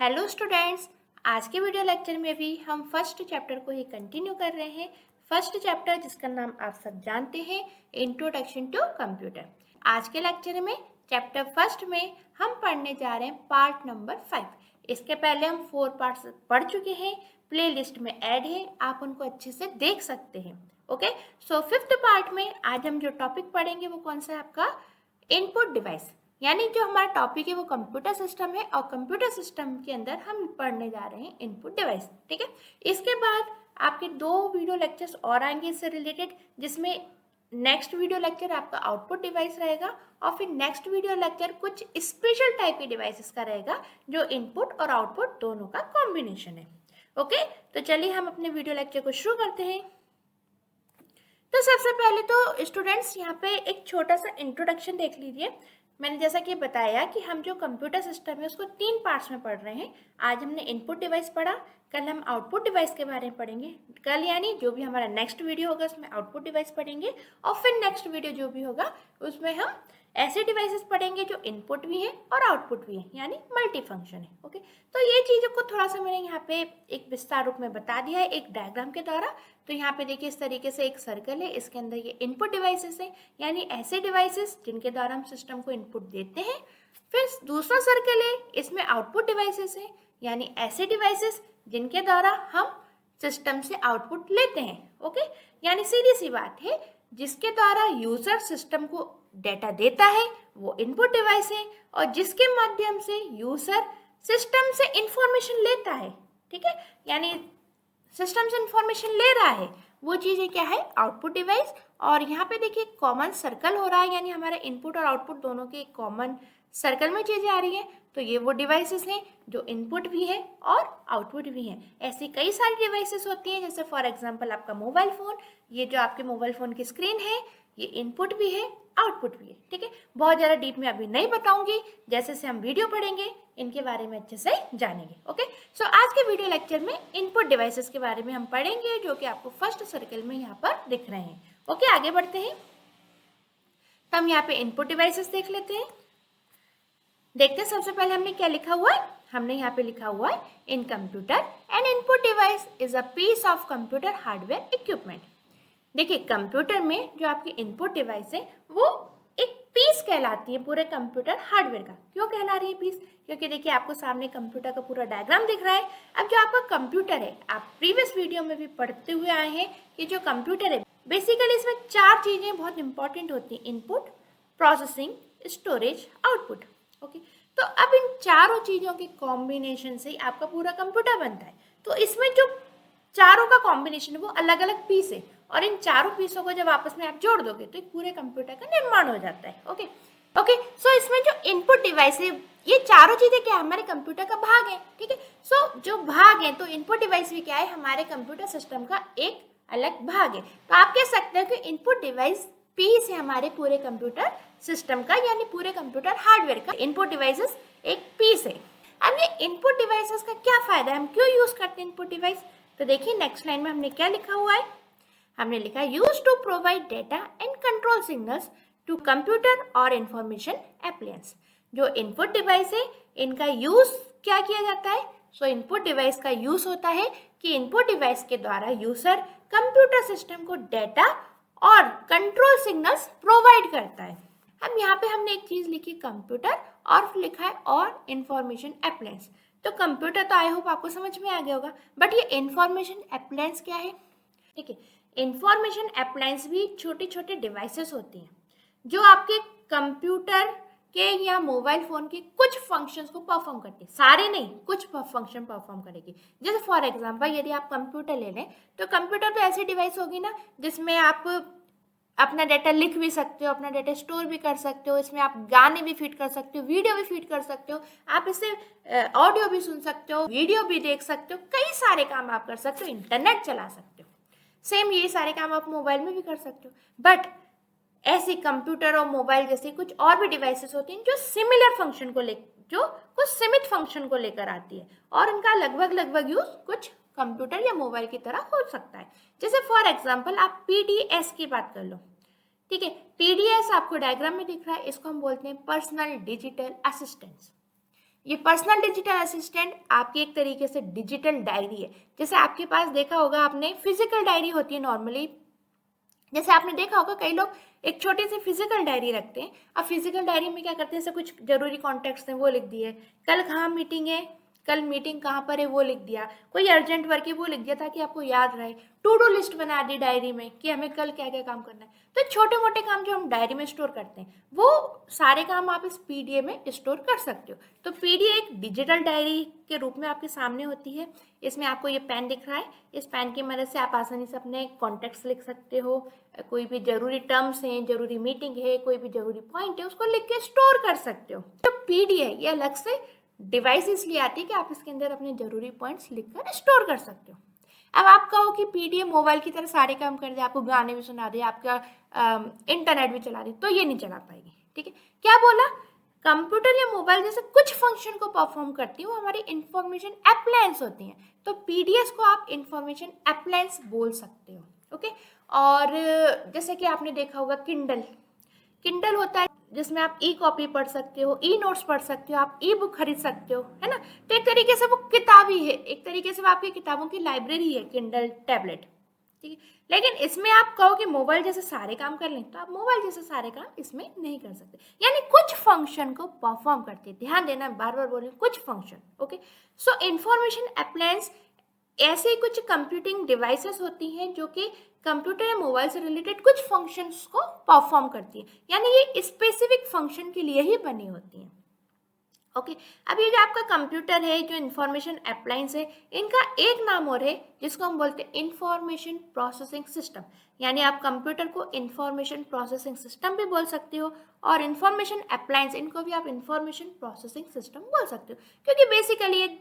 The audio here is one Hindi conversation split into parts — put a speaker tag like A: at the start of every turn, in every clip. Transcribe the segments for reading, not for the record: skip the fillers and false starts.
A: हेलो स्टूडेंट्स, आज के वीडियो लेक्चर में भी हम फर्स्ट चैप्टर को ही कंटिन्यू कर रहे हैं। फर्स्ट चैप्टर जिसका नाम आप सब जानते हैं, इंट्रोडक्शन टू कंप्यूटर। आज के लेक्चर में चैप्टर फर्स्ट में हम पढ़ने जा रहे हैं पार्ट नंबर 5। इसके पहले हम 4 पार्ट्स पढ़ चुके हैं, प्ले लिस्ट में ऐड है, आप उनको अच्छे से देख सकते हैं। ओके, सो 5th पार्ट में आज हम जो टॉपिक पढ़ेंगे वो कौन सा है आपका, इनपुट डिवाइस। यानी जो हमारा टॉपिक है वो कंप्यूटर सिस्टम है और कंप्यूटर सिस्टम के अंदर हम पढ़ने जा रहे हैं इनपुट डिवाइस। ठीक है, इसके बाद आपके 2 वीडियो लेक्चर्स और आएंगे इससे रिलेटेड, जिसमें नेक्स्ट वीडियो लेक्चर आपका आउटपुट डिवाइस रहेगा और फिर नेक्स्ट वीडियो लेक्चर कुछ स्पेशल टाइप के डिवाइसेस का रहेगा जो इनपुट और आउटपुट दोनों का कॉम्बिनेशन है। ओके, तो चलिए हम अपने वीडियो लेक्चर को शुरू करते हैं। तो सबसे पहले तो स्टूडेंट्स यहाँ पे एक छोटा सा इंट्रोडक्शन देख लीजिए। मैंने जैसा कि बताया कि हम जो कंप्यूटर सिस्टम है उसको 3 पार्ट्स में पढ़ रहे हैं। आज हमने इनपुट डिवाइस पढ़ा, कल हम आउटपुट डिवाइस के बारे में पढ़ेंगे, कल यानी जो भी हमारा नेक्स्ट वीडियो होगा उसमें आउटपुट डिवाइस पढ़ेंगे और फिर नेक्स्ट वीडियो जो भी होगा उसमें हम ऐसे डिवाइसेस पढ़ेंगे जो इनपुट भी है और आउटपुट भी है, यानी मल्टी फंक्शन है। ओके, तो ये चीज़ों को थोड़ा सा मैंने यहाँ पे एक विस्तार रूप में बता दिया है एक डायग्राम के द्वारा। तो यहाँ पे देखिए इस तरीके से एक सर्कल है, इसके अंदर ये इनपुट डिवाइसेस है, यानी ऐसे डिवाइसेस जिनके द्वारा हम सिस्टम को इनपुट देते हैं। फिर दूसरा सर्कल है, इसमें आउटपुट डिवाइसेस है, यानी ऐसे डिवाइसेस जिनके द्वारा हम सिस्टम से आउटपुट लेते हैं। ओके, यानी सीधी सी बात है, जिसके द्वारा यूजर सिस्टम को डेटा देता है वो इनपुट डिवाइस है और जिसके माध्यम से यूजर सिस्टम से इंफॉर्मेशन लेता है। ठीक है, यानी सिस्टम से इंफॉर्मेशन ले रहा है वो चीज़ें क्या है, आउटपुट डिवाइस। और यहाँ पे देखिए कॉमन सर्कल हो रहा है, यानी हमारे इनपुट और आउटपुट दोनों के कॉमन सर्कल में चीज़ें आ रही हैं। तो ये वो डिवाइसेस हैं जो इनपुट भी है और आउटपुट भी है। ऐसी कई सारी डिवाइसेस होती हैं, जैसे फॉर एग्जांपल आपका मोबाइल फ़ोन, ये जो आपके मोबाइल फ़ोन की स्क्रीन है ये इनपुट भी है आउटपुट भी है। ठीक है, बहुत ज़्यादा डीप में अभी नहीं बताऊंगी, जैसे से हम वीडियो पढ़ेंगे इनके बारे में अच्छे से जानेंगे। ओके, सो आज के वीडियो लेक्चर में इनपुट डिवाइसेस के बारे में हम पढ़ेंगे, जो कि आपको फर्स्ट सर्कल में यहाँ पर दिख रहे हैं। ओके, आगे बढ़ते हैं। तो हम यहाँ पे इनपुट डिवाइसेस देख लेते हैं। देखते हैं सबसे पहले हमने क्या लिखा हुआ है। हमने यहाँ पे लिखा हुआ है, in computer an input device is a piece of computer hardware equipment. देखिए कंप्यूटर में जो आपकी इनपुट डिवाइस है वो एक पीस कहलाती है पूरे कंप्यूटर हार्डवेयर का। क्यों कहला रही है पीस? क्योंकि देखिए आपको सामने कंप्यूटर का पूरा डायग्राम दिख रहा है। अब जो आपका कंप्यूटर है, आप प्रीवियस वीडियो में भी पढ़ते हुए आए हैं कि जो कंप्यूटर है बेसिकली इसमें 4 चीज़ें बहुत इंपॉर्टेंट होती हैं, input, processing, storage, output. Okay, तो अब इन चारों चीज़ों के कॉम्बिनेशन से आपका पूरा कंप्यूटर बनता है। तो इसमें जो चारों का कॉम्बिनेशन है वो अलग अलग पीस है और इन चारों पीसों को जब आपस में आप जोड़ दोगे तो एक पूरे कंप्यूटर का निर्माण हो जाता है। ओके ओके, सो इसमें जो इनपुट डिवाइस है ये चारों चीजें क्या है, हमारे कंप्यूटर का भाग है। ठीक है, सो जो भाग है तो इनपुट डिवाइस भी क्या है, हमारे कंप्यूटर सिस्टम का एक अलग भाग है। तो आप कह सकते हो कि इनपुट डिवाइस पीस है हमारे पूरे कंप्यूटर सिस्टम का, यानी पूरे कंप्यूटर हार्डवेयर का इनपुट डिवाइसेस एक पीस है। अब ये इनपुट डिवाइसेस का क्या फायदा है, हम क्यों यूज करते हैं इनपुट डिवाइस? तो देखिए नेक्स्ट लाइन में हमने क्या लिखा हुआ है, हमने लिखा use to provide data and control signals to computer और इंफॉर्मेशन एप्लायंस। जो इनपुट डिवाइस है इनका यूज क्या किया जाता है? सो इनपुट डिवाइस का यूज होता है कि इनपुट डिवाइस के द्वारा यूजर कंप्यूटर सिस्टम को डेटा और कंट्रोल सिग्नल्स प्रोवाइड करता है। अब यहाँ पे हमने एक चीज लिखी कंप्यूटर और लिखा है और इंफॉर्मेशन एप्लायंस। तो कंप्यूटर तो आई होप आपको समझ में आ गया होगा, बट ये इंफॉर्मेशन एप्लायंस क्या है? ठीक है, इंफॉर्मेशन एप्लायंस भी छोटे छोटे डिवाइसेस होती हैं जो आपके कंप्यूटर के या मोबाइल फोन के कुछ फंक्शंस को परफॉर्म करती है, सारे नहीं, कुछ फंक्शन परफॉर्म करेगी। जैसे फॉर एग्जांपल यदि आप कंप्यूटर ले लें तो कंप्यूटर तो ऐसी डिवाइस होगी ना जिसमें आप अपना डाटा लिख भी सकते हो, अपना डाटा स्टोर भी कर सकते हो, इसमें आप गाने भी फीड कर सकते हो, वीडियो भी फीड कर सकते हो, आप इससे ऑडियो भी सुन सकते हो, वीडियो भी देख सकते हो, कई सारे काम आप कर सकते हो, इंटरनेट चला सकते हो। सेम ये सारे काम आप मोबाइल में भी कर सकते हो। बट ऐसे कंप्यूटर और मोबाइल जैसे कुछ और भी डिवाइसेस होती हैं जो सिमिलर फंक्शन को ले, जो कुछ सीमित फंक्शन को लेकर आती है और उनका लगभग यूज कुछ कंप्यूटर या मोबाइल की तरह हो सकता है। जैसे फॉर एग्जांपल आप पीडीएस की बात कर लो। ठीक है, पीडीएस आपको डायग्राम में दिख रहा है, इसको हम बोलते हैं पर्सनल डिजिटल असिस्टेंस। ये पर्सनल डिजिटल असिस्टेंट आपकी एक तरीके से डिजिटल डायरी है। जैसे आपके पास देखा होगा आपने फिजिकल डायरी होती है नॉर्मली, जैसे आपने देखा होगा कई लोग एक छोटी सी फिजिकल डायरी रखते हैं। अब फिजिकल डायरी में क्या करते हैं, जैसे कुछ जरूरी कॉन्टेक्ट्स हैं वो लिख दिए, कल कहाँ मीटिंग है, कल मीटिंग कहाँ पर है वो लिख दिया, कोई अर्जेंट वर्क है वो लिख दिया ताकि आपको याद रहे। टू डू लिस्ट बना दी डायरी में कि हमें कल क्या क्या काम करना है। तो छोटे मोटे काम जो हम डायरी में स्टोर करते हैं वो सारे काम आप इस पीडीएफ में स्टोर कर सकते हो। तो पीडीएफ एक डिजिटल डायरी के रूप में आपके सामने होती है। इसमें आपको ये पेन दिख रहा है, इस पेन की मदद से आप आसानी से अपने कॉन्टेक्ट्स लिख सकते हो, कोई भी जरूरी टर्म्स हैं, जरूरी मीटिंग है, कोई भी जरूरी पॉइंट है, उसको लिख के स्टोर कर सकते हो। तो पीडीएफ ये अलग से डिवाइस इसलिए आती है कि आप इसके अंदर अपने जरूरी पॉइंट्स लिखकर स्टोर कर सकते हो। अब आप कहो कि पीडीएफ मोबाइल की तरह सारे काम कर दे, आपको गाने भी सुना दे, आपका इंटरनेट भी चला दे, तो ये नहीं चला पाएगी। ठीक है, क्या बोला, कंप्यूटर या मोबाइल जैसे कुछ फंक्शन को परफॉर्म करती है वो हमारी इंफॉर्मेशन अप्लायंस होती हैं। तो पीडीएफ को आप इंफॉर्मेशन अप्लायंस बोल सकते हो। ओके, और जैसे कि आपने देखा होगा किंडल, किंडल होता है जिसमें आप ई कॉपी पढ़ सकते हो, ई नोट्स पढ़ सकते हो, आप ई बुक खरीद सकते हो, है ना। तो एक तरीके से वो किताब ही है, एक तरीके से वो आपकी किताबों की लाइब्रेरी है किंडल टैबलेट। ठीक है, लेकिन इसमें आप कहो कि मोबाइल जैसे सारे काम कर लें, तो आप मोबाइल जैसे सारे काम इसमें नहीं कर सकते, यानी कुछ फंक्शन को परफॉर्म करते हैं। ध्यान देना, बार बार बोल रही हूँ, कुछ फंक्शन। ओके, सो इंफॉर्मेशन अप्लायंस ऐसे कुछ कंप्यूटिंग डिवाइसेस होती हैं जो कि कंप्यूटर या मोबाइल से रिलेटेड कुछ फंक्शंस को परफॉर्म करती है, यानी ये स्पेसिफिक फंक्शन के लिए ही बनी होती हैं। ओके, अब ये जो आपका कंप्यूटर है, जो इंफॉर्मेशन अप्लायंस है, इनका एक नाम और है जिसको हम बोलते हैं इंफॉर्मेशन प्रोसेसिंग सिस्टम। यानी आप कंप्यूटर को इंफॉर्मेशन प्रोसेसिंग सिस्टम भी बोल सकते हो और इंफॉर्मेशन अप्लायंस इनको भी आप इंफॉर्मेशन प्रोसेसिंग सिस्टम बोल सकते हो, क्योंकि बेसिकली ये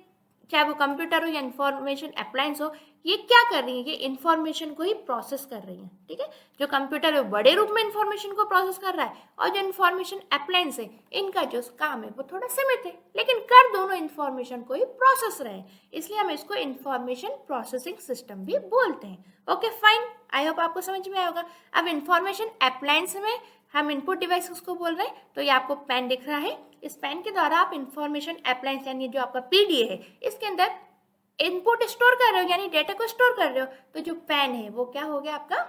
A: चाहे वो कंप्यूटर हो या इंफॉर्मेशन अप्लायंस हो, ये क्या कर रही है, ये इंफॉर्मेशन को ही प्रोसेस कर रही है। ठीक है, जो कंप्यूटर है बड़े रूप में इंफॉर्मेशन को प्रोसेस कर रहा है और जो इंफॉर्मेशन अप्लायंस है इनका जो काम है वो थोड़ा सीमित है, लेकिन कर दोनों इंफॉर्मेशन को ही प्रोसेस रहे हैं, इसलिए हम इसको इंफॉर्मेशन प्रोसेसिंग सिस्टम भी बोलते हैं। ओके फाइन, आई होप आपको समझ में आया होगा। अब इंफॉर्मेशन अप्लायंस में हम इनपुट डिवाइस उसको बोल रहे हैं, तो ये आपको पेन दिख रहा है, इस पेन के द्वारा आप इंफॉर्मेशन अप्लायंस यानी जो आपका पीडीए है इसके अंदर इनपुट स्टोर कर रहे हो, यानी डेटा को स्टोर कर रहे हो। तो जो पेन है वो क्या हो गया आपका,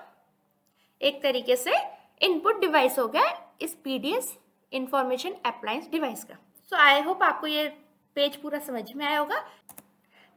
A: एक तरीके से इनपुट डिवाइस हो गया इस पीडीएस इंफॉर्मेशन अप्लायंस डिवाइस का। सो आई होप आपको ये पेज पूरा समझ में आया होगा।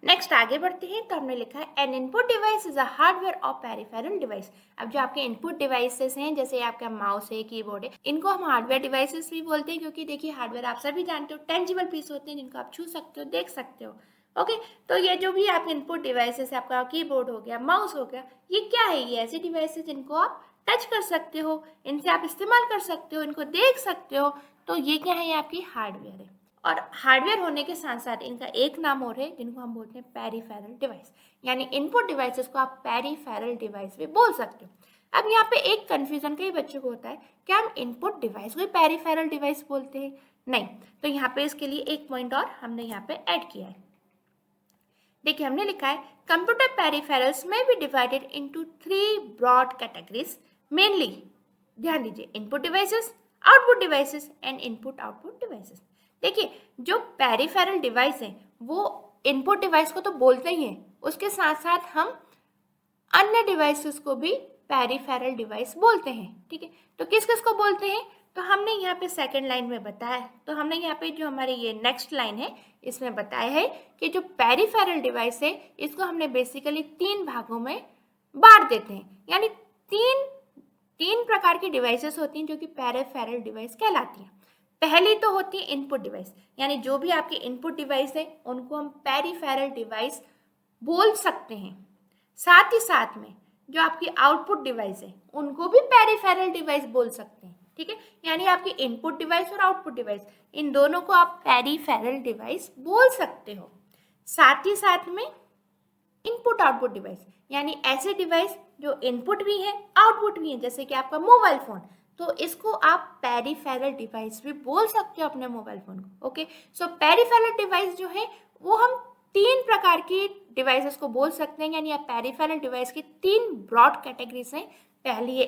A: नेक्स्ट आगे बढ़ते हैं, तो हमने लिखा है N input device is a hardware और पेरिफेरल डिवाइस। अब जो आपके इनपुट डिवाइसेस हैं, जैसे आपका माउस है, कीबोर्ड है, इनको हम हार्डवेयर डिवाइसेस भी बोलते हैं, क्योंकि देखिए हार्डवेयर आप सभी जानते हो टेंजिबल पीस होते हैं जिनको आप छू सकते हो, देख सकते हो। ओके, तो ये जो भी आपके इनपुट डिवाइसेस है, आपका कीबोर्ड हो गया, माउस हो गया, ये क्या है, ये ऐसे डिवाइसेस जिनको आप टच कर सकते हो, इनसे आप इस्तेमाल कर सकते हो, इनको देख सकते हो। तो ये क्या है, ये आपकी हार्डवेयर है। और हार्डवेयर होने के साथ साथ इनका एक नाम और है जिनको हम बोलते हैं पेरिफेरल डिवाइस, यानी इनपुट डिवाइसेस को आप पेरिफेरल डिवाइस भी बोल सकते हो। अब यहाँ पे एक कंफ्यूजन कई बच्चों को होता है, क्या हम इनपुट डिवाइस को पेरिफेरल डिवाइस बोलते हैं? नहीं, तो यहाँ पे इसके लिए एक पॉइंट और हमने यहाँ पे ऐड किया है। देखिए हमने लिखा है कंप्यूटर पेरिफेरल्स में be divided into 3 broad categories, mainly ध्यान दीजिए input devices, output devices and input output devices. देखिए जो पेरिफेरल डिवाइस है वो इनपुट डिवाइस को तो बोलते ही हैं, उसके साथ साथ हम अन्य डिवाइसेस को भी पेरिफेरल डिवाइस बोलते हैं। ठीक है, तो किस किस को बोलते हैं, तो हमने यहाँ पे सेकंड लाइन में बताया, तो हमने यहाँ पे जो हमारी ये नेक्स्ट लाइन है इसमें बताया है कि जो पेरिफेरल डिवाइस है इसको हमने बेसिकली 3 भागों में बांट देते हैं, यानी तीन प्रकार की डिवाइसेस होती हैं जो कि पेरिफेरल डिवाइस कहलाती हैं। पहली तो होती है इनपुट डिवाइस, यानी जो भी आपके इनपुट डिवाइस है उनको हम पेरिफेरल डिवाइस बोल सकते हैं। साथ ही साथ में जो आपकी आउटपुट डिवाइस है उनको भी पेरिफेरल डिवाइस बोल सकते हैं। ठीक है, यानी आपकी इनपुट डिवाइस और आउटपुट डिवाइस इन दोनों को आप पेरिफेरल डिवाइस बोल सकते हो। साथ ही साथ में इनपुट आउटपुट डिवाइस, यानी ऐसे डिवाइस जो इनपुट भी है आउटपुट भी है, जैसे कि आपका मोबाइल फोन, तो इसको आप पेरिफेरल डिवाइस भी बोल सकते हो अपने मोबाइल फोन को। ओके, सो पेरिफेरल डिवाइस जो है वो हम 3 प्रकार की डिवाइसेस को बोल सकते हैं, यानी आप पेरिफेरल डिवाइस की 3 ब्रॉड कैटेगरीज हैं। पहली है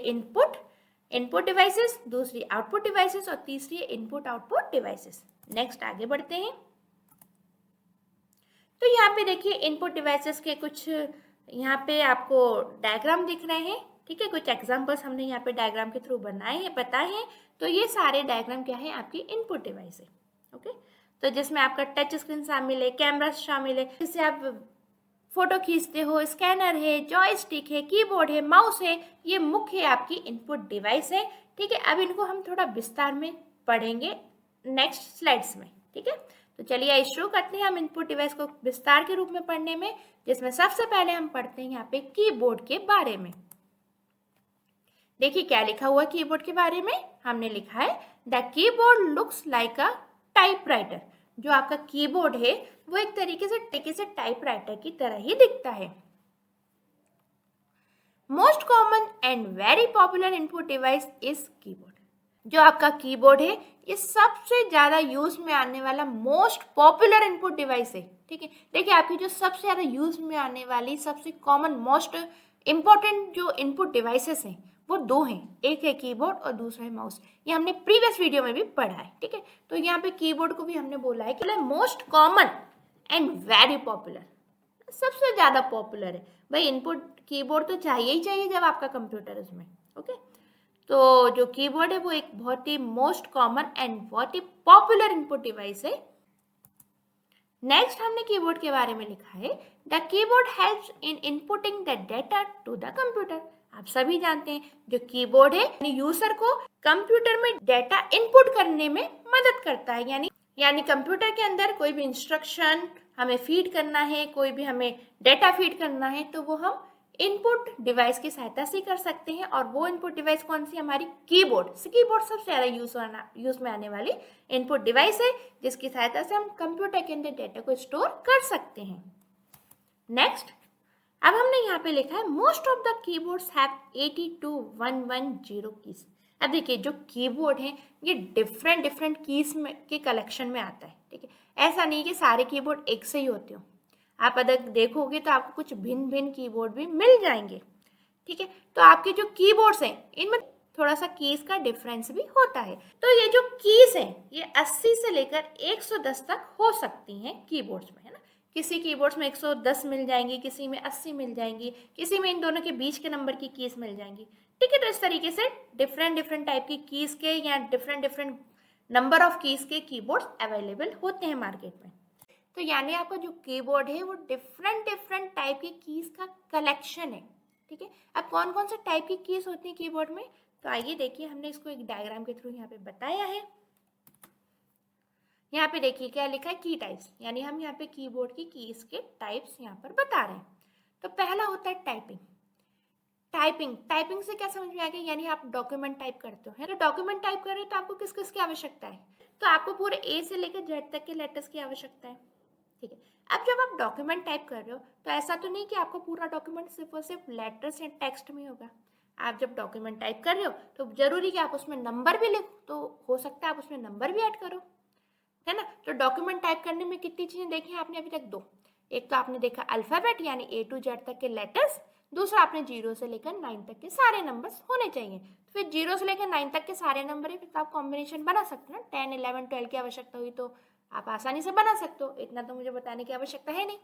A: इनपुट डिवाइसेस, दूसरी आउटपुट डिवाइसेस और तीसरी है इनपुट आउटपुट डिवाइसेस। नेक्स्ट आगे बढ़ते हैं। यहाँ पे देखिए इनपुट डिवाइसेस के कुछ यहाँ पे आपको डायग्राम दिख रहे हैं, ठीक है। कुछ एग्जांपल्स हमने यहाँ पे डायग्राम के थ्रू बनाए हैं, बताए हैं। तो ये सारे डायग्राम क्या है, आपकी इनपुट डिवाइस है, ओके। तो जिसमें आपका टच स्क्रीन शामिल है, कैमरा शामिल है, जिससे आप फोटो खींचते हो, स्कैनर है, जॉयस्टिक है, कीबोर्ड है, माउस है, ये मुख्य आपकी इनपुट डिवाइस है, ठीक है। अब इनको हम थोड़ा विस्तार में पढ़ेंगे नेक्स्ट स्लाइड्स में, ठीक है। तो चलिए आइए शुरू करते हैं हम इनपुट डिवाइस को विस्तार के रूप में पढ़ने में, जिसमें सबसे पहले हम पढ़ते हैं यहाँ पे कीबोर्ड के बारे में। देखिए क्या लिखा हुआ कीबोर्ड के बारे में, हमने लिखा है the keyboard looks like a typewriter. जो आपका कीबोर्ड है वो एक तरीके से टाइपराइटर की तरह ही दिखता है। Most common and very popular input device is keyboard. जो आपका कीबोर्ड है ये सबसे ज्यादा यूज में आने वाला मोस्ट पॉपुलर इनपुट डिवाइस है, ठीक है। देखिए आपकी जो सबसे ज्यादा यूज में आने वाली सबसे कॉमन मोस्ट इंपॉर्टेंट जो इनपुट डिवाइसेस हैं वो दो हैं, एक है कीबोर्ड और दूसरा है माउस। ये हमने प्रीवियस वीडियो में भी पढ़ा है, ठीक है। तो यहाँ पे कीबोर्ड को भी हमने बोला है कि most common and very popular, सबसे ज्यादा पॉपुलर है। भाई इनपुट कीबोर्ड तो चाहिए ही चाहिए जब आपका कंप्यूटर है उसमें, ओके। तो जो कीबोर्ड है वो एक बहुत ही मोस्ट कॉमन एंड बहुत ही पॉपुलर इनपुट डिवाइस है। नेक्स्ट हमने कीबोर्ड के बारे में लिखा है the keyboard helps in inputting the data to the computer. आप सभी जानते हैं जो कीबोर्ड है यूजर को कंप्यूटर में डेटा इनपुट करने में मदद करता है। यानी कंप्यूटर के अंदर कोई भी इंस्ट्रक्शन हमें फीड करना है, कोई भी हमें डेटा फीड करना है, तो वो हम इनपुट डिवाइस की सहायता से कर सकते हैं। और वो इनपुट डिवाइस कौन सी, हमारी कीबोर्ड। कीबोर्ड सबसे ज्यादा यूज में आने वाली इनपुट डिवाइस है, जिसकी सहायता से हम कंप्यूटर के अंदर डेटा को स्टोर कर सकते हैं। नेक्स्ट अब हमने यहाँ पे लिखा है most of the keyboards have 80 to 110 keys. अब देखिए जो कीबोर्ड है ये डिफरेंट कीज के कलेक्शन में आता है, ठीक है। ऐसा नहीं कि सारे कीबोर्ड एक से ही होते हो, आप अगर देखोगे तो आपको कुछ भिन्न कीबोर्ड भी मिल जाएंगे, ठीक है। तो आपके जो कीबोर्ड्स हैं इनमें थोड़ा सा कीज का डिफरेंस भी होता है। तो ये जो कीज हैं ये 80 से लेकर 110 तक हो सकती हैं कीबोर्ड्स में, है ना। किसी कीबोर्ड्स में 110 मिल जाएंगी, किसी में 80 मिल जाएंगी, किसी में इन दोनों के बीच के नंबर की कीज मिल जाएंगी, ठीक है। तो इस तरीके से डिफरेंट टाइप की कीज के या डिफरेंट नंबर ऑफ कीज के कीबोर्ड्स अवेलेबल होते हैं मार्केट में। तो यानी आपका जो कीबोर्ड है वो डिफरेंट टाइप की कीज का कलेक्शन है, ठीक है। अब कौन कौन से टाइप की कीज होती हैं कीबोर्ड में, तो आइए देखिए हमने इसको एक डायग्राम के थ्रू यहाँ पे बताया है। यहाँ पे देखिए क्या लिखा है, की टाइप्स, यानी हम यहाँ पे कीबोर्ड की कीज के टाइप्स यहाँ पर बता रहे हैं। तो पहला होता है टाइपिंग से क्या समझ में आ गया, यानी आप डॉक्यूमेंट टाइप करते हो, है ना। डॉक्यूमेंट टाइप कर रहे हो तो आपको किस किस की आवश्यकता है, तो आपको पूरे ए से लेकर जेड तक के लेटर्स की आवश्यकता है, ठीक है। अब जब आप डॉक्यूमेंट टाइप कर रहे हो तो ऐसा तो नहीं कि आपको पूरा डॉक्यूमेंट सिर्फ और सिर्फ लेटर्स या टेक्स्ट में होगा। आप जब डॉक्यूमेंट टाइप कर रहे हो तो जरूरी कि आप उसमें नंबर भी लिखो, तो हो सकता है आप उसमें नंबर भी ऐड करो, है ना। तो डॉक्यूमेंट टाइप करने में कितनी चीजें देखी हैं आपने अभी तक, दो। एक तो आपने देखा अल्फाबेट यानी A to Z तक के लेटर्स, दूसरा आपने 0 से लेकर 9 तक के सारे नंबर्स होने चाहिए। तो फिर 0 से लेकर 9 तक के सारे नंबर है, फिर तो आप कॉम्बिनेशन बना सकते हो ना। 10, 11, 12 की आवश्यकता हुई तो आप आसानी से बना सकते हो, इतना तो मुझे बताने की आवश्यकता है नहीं,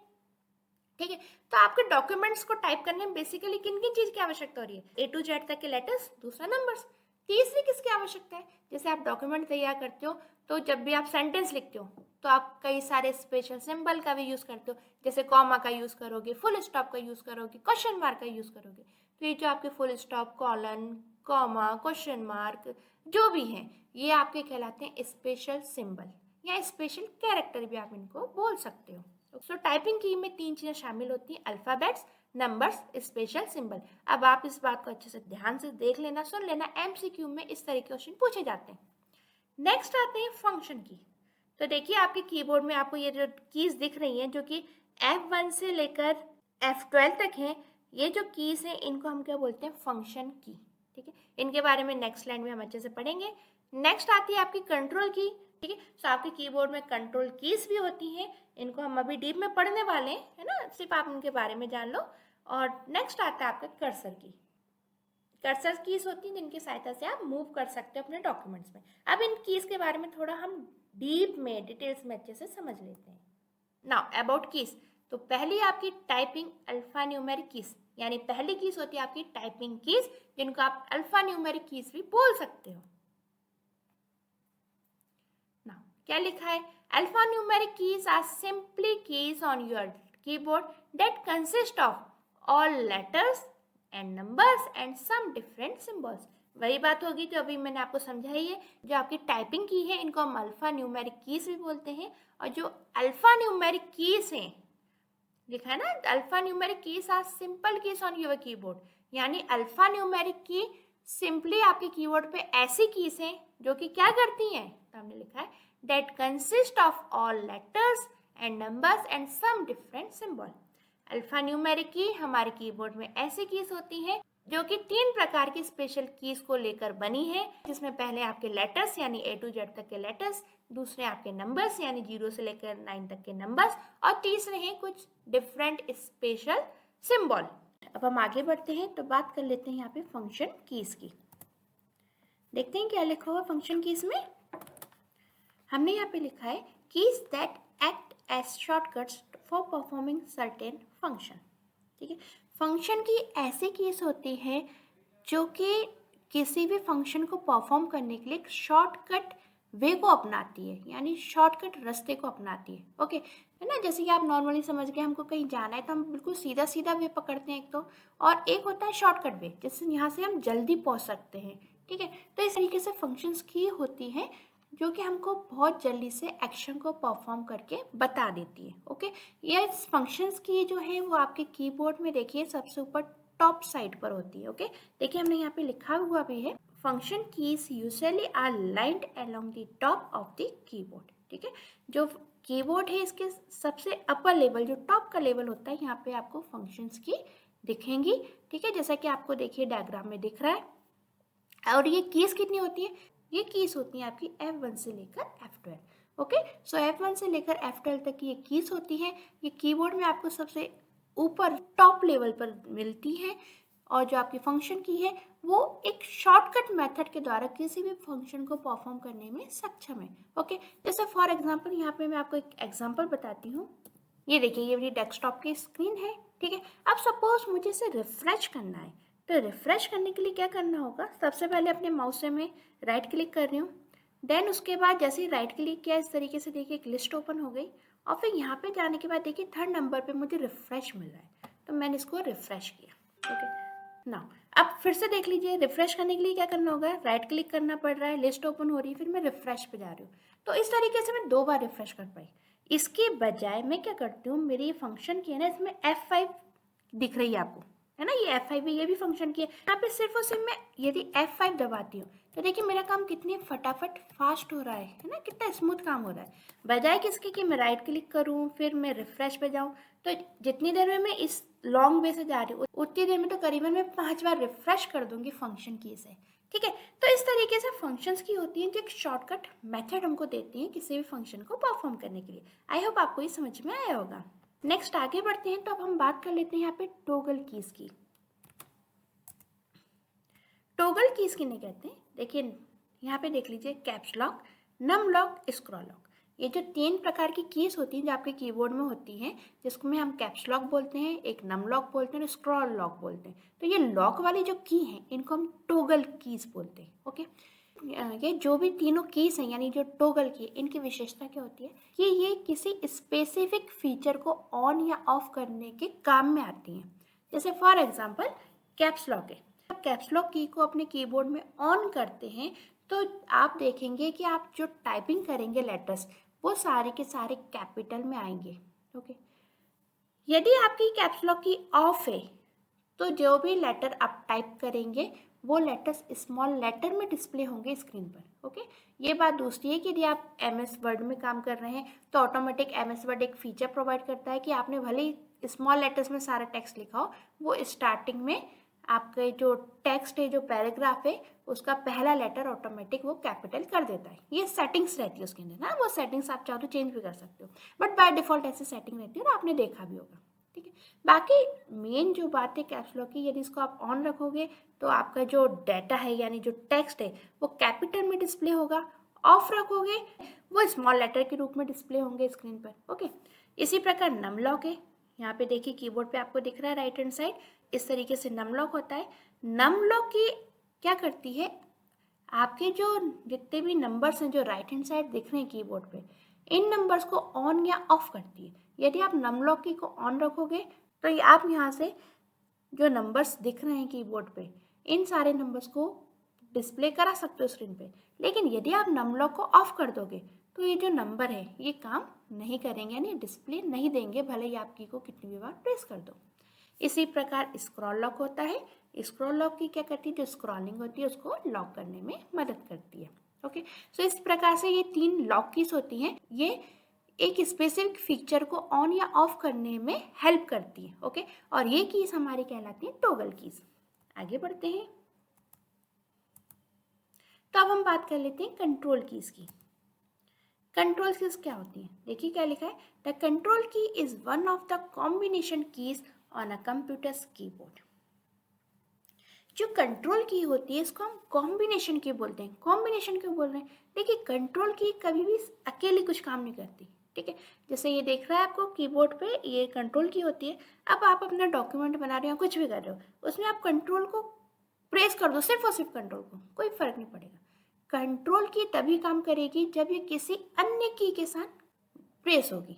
A: ठीक है। तो आपके डॉक्यूमेंट्स को टाइप करने में बेसिकली किन किन चीज की आवश्यकता हो रही है, A to Z तक के लेटर्स, दूसरा नंबर्स, तीसरी किसकी आवश्यकता है, जैसे आप डॉक्यूमेंट तैयार करते हो तो जब भी आप सेंटेंस लिखते हो तो आप कई सारे स्पेशल सिंबल का भी यूज करते हो, जैसे कॉमा का यूज करोगे, फुल स्टॉप का यूज करोगे, क्वेश्चन मार्क का यूज करोगे। तो ये जो आपके full stop, colon, comma, question mark जो भी हैं ये आपके कहलाते हैं स्पेशल सिंबल या स्पेशल कैरेक्टर भी आप इनको बोल सकते हो। तो टाइपिंग की में 3 चीजें शामिल होती हैं, अल्फाबेट्स, नंबर्स, स्पेशल सिंबल। अब आप इस बात को अच्छे से ध्यान से देख लेना, सुन लेना, MCQ में इस तरह के क्वेश्चन पूछे जाते हैं। नेक्स्ट आते हैं फंक्शन की। तो देखिए आपके कीबोर्ड में आपको ये जो कीज दिख रही हैं जो कि F1 से लेकर F12 तक हैं, ये जो कीज हैं इनको हम क्या बोलते हैं, फंक्शन की, ठीक है। इनके बारे में नेक्स्ट लाइन में हम अच्छे से पढ़ेंगे। नेक्स्ट आती है आपकी कंट्रोल की, ठीक है। तो आपके कीबोर्ड में कंट्रोल कीज भी होती हैं, इनको हम अभी डीप में पढ़ने वाले हैं, है ना, सिर्फ आप इनके बारे में जान लो। और नेक्स्ट आता है आपका कर्सर की। कर्सर कीज होती हैं जिनकी सहायता से आप मूव कर सकते हो अपने डॉक्यूमेंट्स में। अब इन कीज के बारे में थोड़ा हम डीप में डिटेल्स में अच्छे से समझ लेते हैं। नाउ अबाउट कीज, तो पहली आपकी टाइपिंग अल्फा न्यूमेरिक कीज, यानी पहली कीज होती है आपकी टाइपिंग कीज, जिनको आप अल्फा न्यूमेरिक कीज भी बोल सकते हो। ना क्या लिखा है, alpha numeric keys are simply keys on your keyboard that consist of all letters and numbers and some different symbols. वही बात होगी जो अभी मैंने आपको समझाई है, जो आपकी टाइपिंग की है इनको हम अल्फा न्यूमेरिक कीज भी बोलते हैं, और जो अल्फा न्यूमेरिक कीज हैं, लिखा है ना, alphanumeric keys are simple keys on your keyboard, यानी अल्फा न्यूमेरिक की सिंपली आपके कीबोर्ड पे ऐसी कीज हैं जो कि क्या करती हैं, तो हमने लिखा है that consist of all letters and numbers and some different symbol. Alphanumeric key हमारे कीबोर्ड में ऐसी कीज होती हैं जो कि 3 प्रकार की स्पेशल कीज को लेकर बनी है, जिसमें पहले आपके लेटर्स यानी A to Z तक के लेटर्स, दूसरे आपके नंबर्स यानी 0 से लेकर 9 तक के नंबर्स, और तीसरे हैं कुछ डिफरेंट स्पेशल सिंबल। अब हम आगे बढ़ते हैं तो बात कर लेते हैं यहाँ पे फंक्शन कीज की। देखते हैं क्या लिखा हुआ फंक्शन कीज में। हमने यहाँ पे लिखा है keys that act as shortcuts for performing certain function. ठीक है, फंक्शन की ऐसी कीज होती है जो कि किसी भी फंक्शन को परफॉर्म करने के लिए एक शॉर्टकट वे को अपनाती है, यानी शॉर्टकट रास्ते को अपनाती है। ओके, है ना, जैसे कि आप नॉर्मली समझ गए, हमको कहीं जाना है तो हम बिल्कुल सीधा सीधा वे पकड़ते हैं एक तो, और एक होता है शॉर्टकट वे, जिससे यहाँ से हम जल्दी पहुँच सकते हैं। ठीक है, तो इस तरीके से फंक्शंस की होती है जो कि हमको बहुत जल्दी से एक्शन को परफॉर्म करके बता देती है। ओके, ये फंक्शंस की जो है वो आपके कीबोर्ड में देखिए सबसे ऊपर टॉप साइड पर होती है। ओके, देखिए हमने यहाँ पे लिखा हुआ भी है function keys usually are lined along the top of the keyboard. ठीक है, जो कीबोर्ड है इसके सबसे अपर लेवल, जो टॉप का लेवल होता है, यहाँ पे आपको फंक्शंस की दिखेंगी। ठीक है, जैसा कि आपको देखिए डायग्राम में दिख रहा है। और ये कीज कितनी होती है, ये कीज होती है आपकी F1 से लेकर F12। ओके, सो F1 से लेकर F12 तक की ये कीज होती है, ये कीबोर्ड में आपको सबसे ऊपर टॉप लेवल पर मिलती है, और जो आपकी फंक्शन की है वो एक शॉर्टकट मेथड के द्वारा किसी भी फंक्शन को परफॉर्म करने में सक्षम है। ओके, जैसे फॉर एग्जांपल यहाँ पे मैं आपको एक एग्जांपल बताती हूँ। ये देखिए, ये मेरी डेस्कटॉप की स्क्रीन है। ठीक है, अब सपोज मुझे इसे रिफ्रेश करना है, तो रिफ्रेश करने के लिए क्या करना होगा, सबसे पहले अपने माउस से मैं राइट क्लिक कर रही हूँ, देन उसके बाद जैसे ही राइट क्लिक किया इस तरीके से देखिए एक लिस्ट ओपन हो गई, और फिर यहाँ पे जाने के बाद देखिए 3rd नंबर पे मुझे रिफ्रेश मिल रहा है, तो मैंने इसको रिफ्रेश किया। ओके, नाउ अब फिर से देख लीजिए, रिफ्रेश करने के लिए क्या करना होगा, राइट क्लिक करना पड़ रहा है, लिस्ट ओपन हो रही है, फिर मैं रिफ्रेश पे जा रही हूँ, तो इस तरीके से मैं 2 बार रिफ्रेश कर पाई। इसके बजाय मैं क्या करती हूँ, मेरी ये फंक्शन की है ना, इसमें F5 दिख रही है आपको, है ना, ये F5 है, ये भी फंक्शन की है। यहाँ पे सिर्फ और सिर्फ मैं यदि F5 दबाती हूँ तो देखिए मेरा काम कितनी फटाफट फास्ट हो रहा है ना, कितना स्मूथ काम हो रहा है, बजाय किसके कि मैं राइट क्लिक करूँ फिर मैं रिफ्रेश पे जाऊँ। तो जितनी देर में मैं इस लॉन्ग वे से जा रही हूँ उतनी देर में तो करीबन मैं 5 बार रिफ्रेश कर दूंगी फंक्शन की से। ठीक है, तो इस तरीके से फंक्शंस की होती हैं जो एक शॉर्टकट मेथड हमको देती हैं किसी भी फंक्शन को परफॉर्म करने के लिए। आई होप आपको ये समझ में आया होगा। नेक्स्ट आगे बढ़ते हैं, तो अब हम बात कर लेते हैं यहाँ पे टॉगल कीज की। टॉगल कीज किन्हें कहते हैं, देखिए यहाँ पे देख लीजिए, caps lock, num lock, scroll lock, ये जो 3 प्रकार की कीज होती हैं जो आपके कीबोर्ड में होती हैं, जिसको में हम कैप्स लॉक बोलते हैं, एक नम लॉक बोलते हैं और स्क्रॉल लॉक बोलते हैं। तो ये लॉक वाली जो की हैं इनको हम टॉगल कीज बोलते हैं। ओके, ये जो भी तीनों कीज हैं यानी जो टॉगल की, इनकी विशेषता क्या होती है कि ये किसी स्पेसिफिक फीचर को ऑन या ऑफ करने के काम में आती हैं। जैसे फॉर एग्जांपल कैप्स लॉक है, आप कैप्स लॉक की को अपने कीबोर्ड में ऑन करते हैं तो आप देखेंगे कि आप जो टाइपिंग करेंगे लेटर्स वो सारे के सारे कैपिटल में आएंगे। ओके, यदि आपकी कैप्स लॉक की ऑफ है तो जो भी लेटर आप टाइप करेंगे वो लेटर्स स्मॉल लेटर में डिस्प्ले होंगे स्क्रीन पर। ओके, ये बात दूसरी है कि यदि आप MS वर्ड में काम कर रहे हैं तो ऑटोमेटिक MS वर्ड एक फीचर प्रोवाइड करता है कि आपने भले ही स्मॉल लेटर्स में सारा टेक्स्ट लिखा हो, वो स्टार्टिंग में आपके जो टेक्स्ट है, जो पैराग्राफ है, उसका पहला लेटर ऑटोमेटिक वो कैपिटल कर देता है। ये सेटिंग्स रहती है उसके अंदर ना, वो सेटिंग्स आप चाहो तो चेंज भी कर सकते हो, बट बाय डिफॉल्ट ऐसी सेटिंग रहती है और आपने देखा भी होगा। ठीक है, बाकी मेन जो बात है कैप्स लॉक की, यदि इसको आप ऑन रखोगे तो आपका जो डाटा है यानी जो टेक्स्ट है वो कैपिटल में डिस्प्ले होगा, ऑफ रखोगे वो स्मॉल लेटर के रूप में डिस्प्ले होंगे स्क्रीन पर। ओके, इसी प्रकार नम लॉक है, यहाँ पे देखिए कीबोर्ड पे आपको दिख रहा है राइट हैंड साइड, इस तरीके से नमलॉक होता है। नमलॉक की क्या करती है, आपके जो जितने भी नंबर्स हैं जो राइट हैंड साइड दिख रहे हैं कीबोर्ड पे, इन नंबर्स को ऑन या ऑफ करती है। यदि आप नमलॉक की को ऑन रखोगे तो ये आप यहाँ से जो नंबर्स दिख रहे हैं कीबोर्ड पे, इन सारे नंबर्स को डिस्प्ले करा सकते हो स्क्रीन पे। लेकिन यदि आप नमलॉक को ऑफ कर दोगे तो ये जो नंबर है ये काम नहीं करेंगे, यानी डिस्प्ले नहीं देंगे, भले ही आप की को कितनी भी बार प्रेस कर दो। इसी प्रकार स्क्रॉल लॉक होता है। स्क्रॉल लॉक की क्या करती है, जो स्क्रॉलिंग होती है उसको लॉक करने में मदद करती है। ओके, सो इस प्रकार से ये 3 लॉक कीज होती हैं, ये एक स्पेसिफिक फीचर को ऑन या ऑफ करने में हेल्प करती है। ओके, और ये कीज हमारी कहलाती है टॉगल कीज। आगे बढ़ते हैं, तो अब हम बात कर लेते हैं कंट्रोल कीज की। कंट्रोल कीज क्या होती है, देखिए क्या लिखा है, द कंट्रोल की is one of the combination keys on a computers keyboard. जो कंट्रोल की होती है इसको हम कॉम्बिनेशन की बोलते हैं। कॉम्बिनेशन क्यों बोल रहे हैं, देखिए कंट्रोल की कभी भी अकेली कुछ काम नहीं करती, ठीक है। जैसे ये देख रहा है आपको कीबोर्ड पे, ये कंट्रोल की होती है। अब आप अपना डॉक्यूमेंट बना रहे हो, कुछ भी कर रहे हो, उसमें आप कंट्रोल को प्रेस कर दो, सिर्फ और सिर्फ कंट्रोल को, कोई फर्क नहीं पड़ेगा। कंट्रोल की तभी काम करेगी जब ये किसी अन्य की के साथ प्रेस होगी,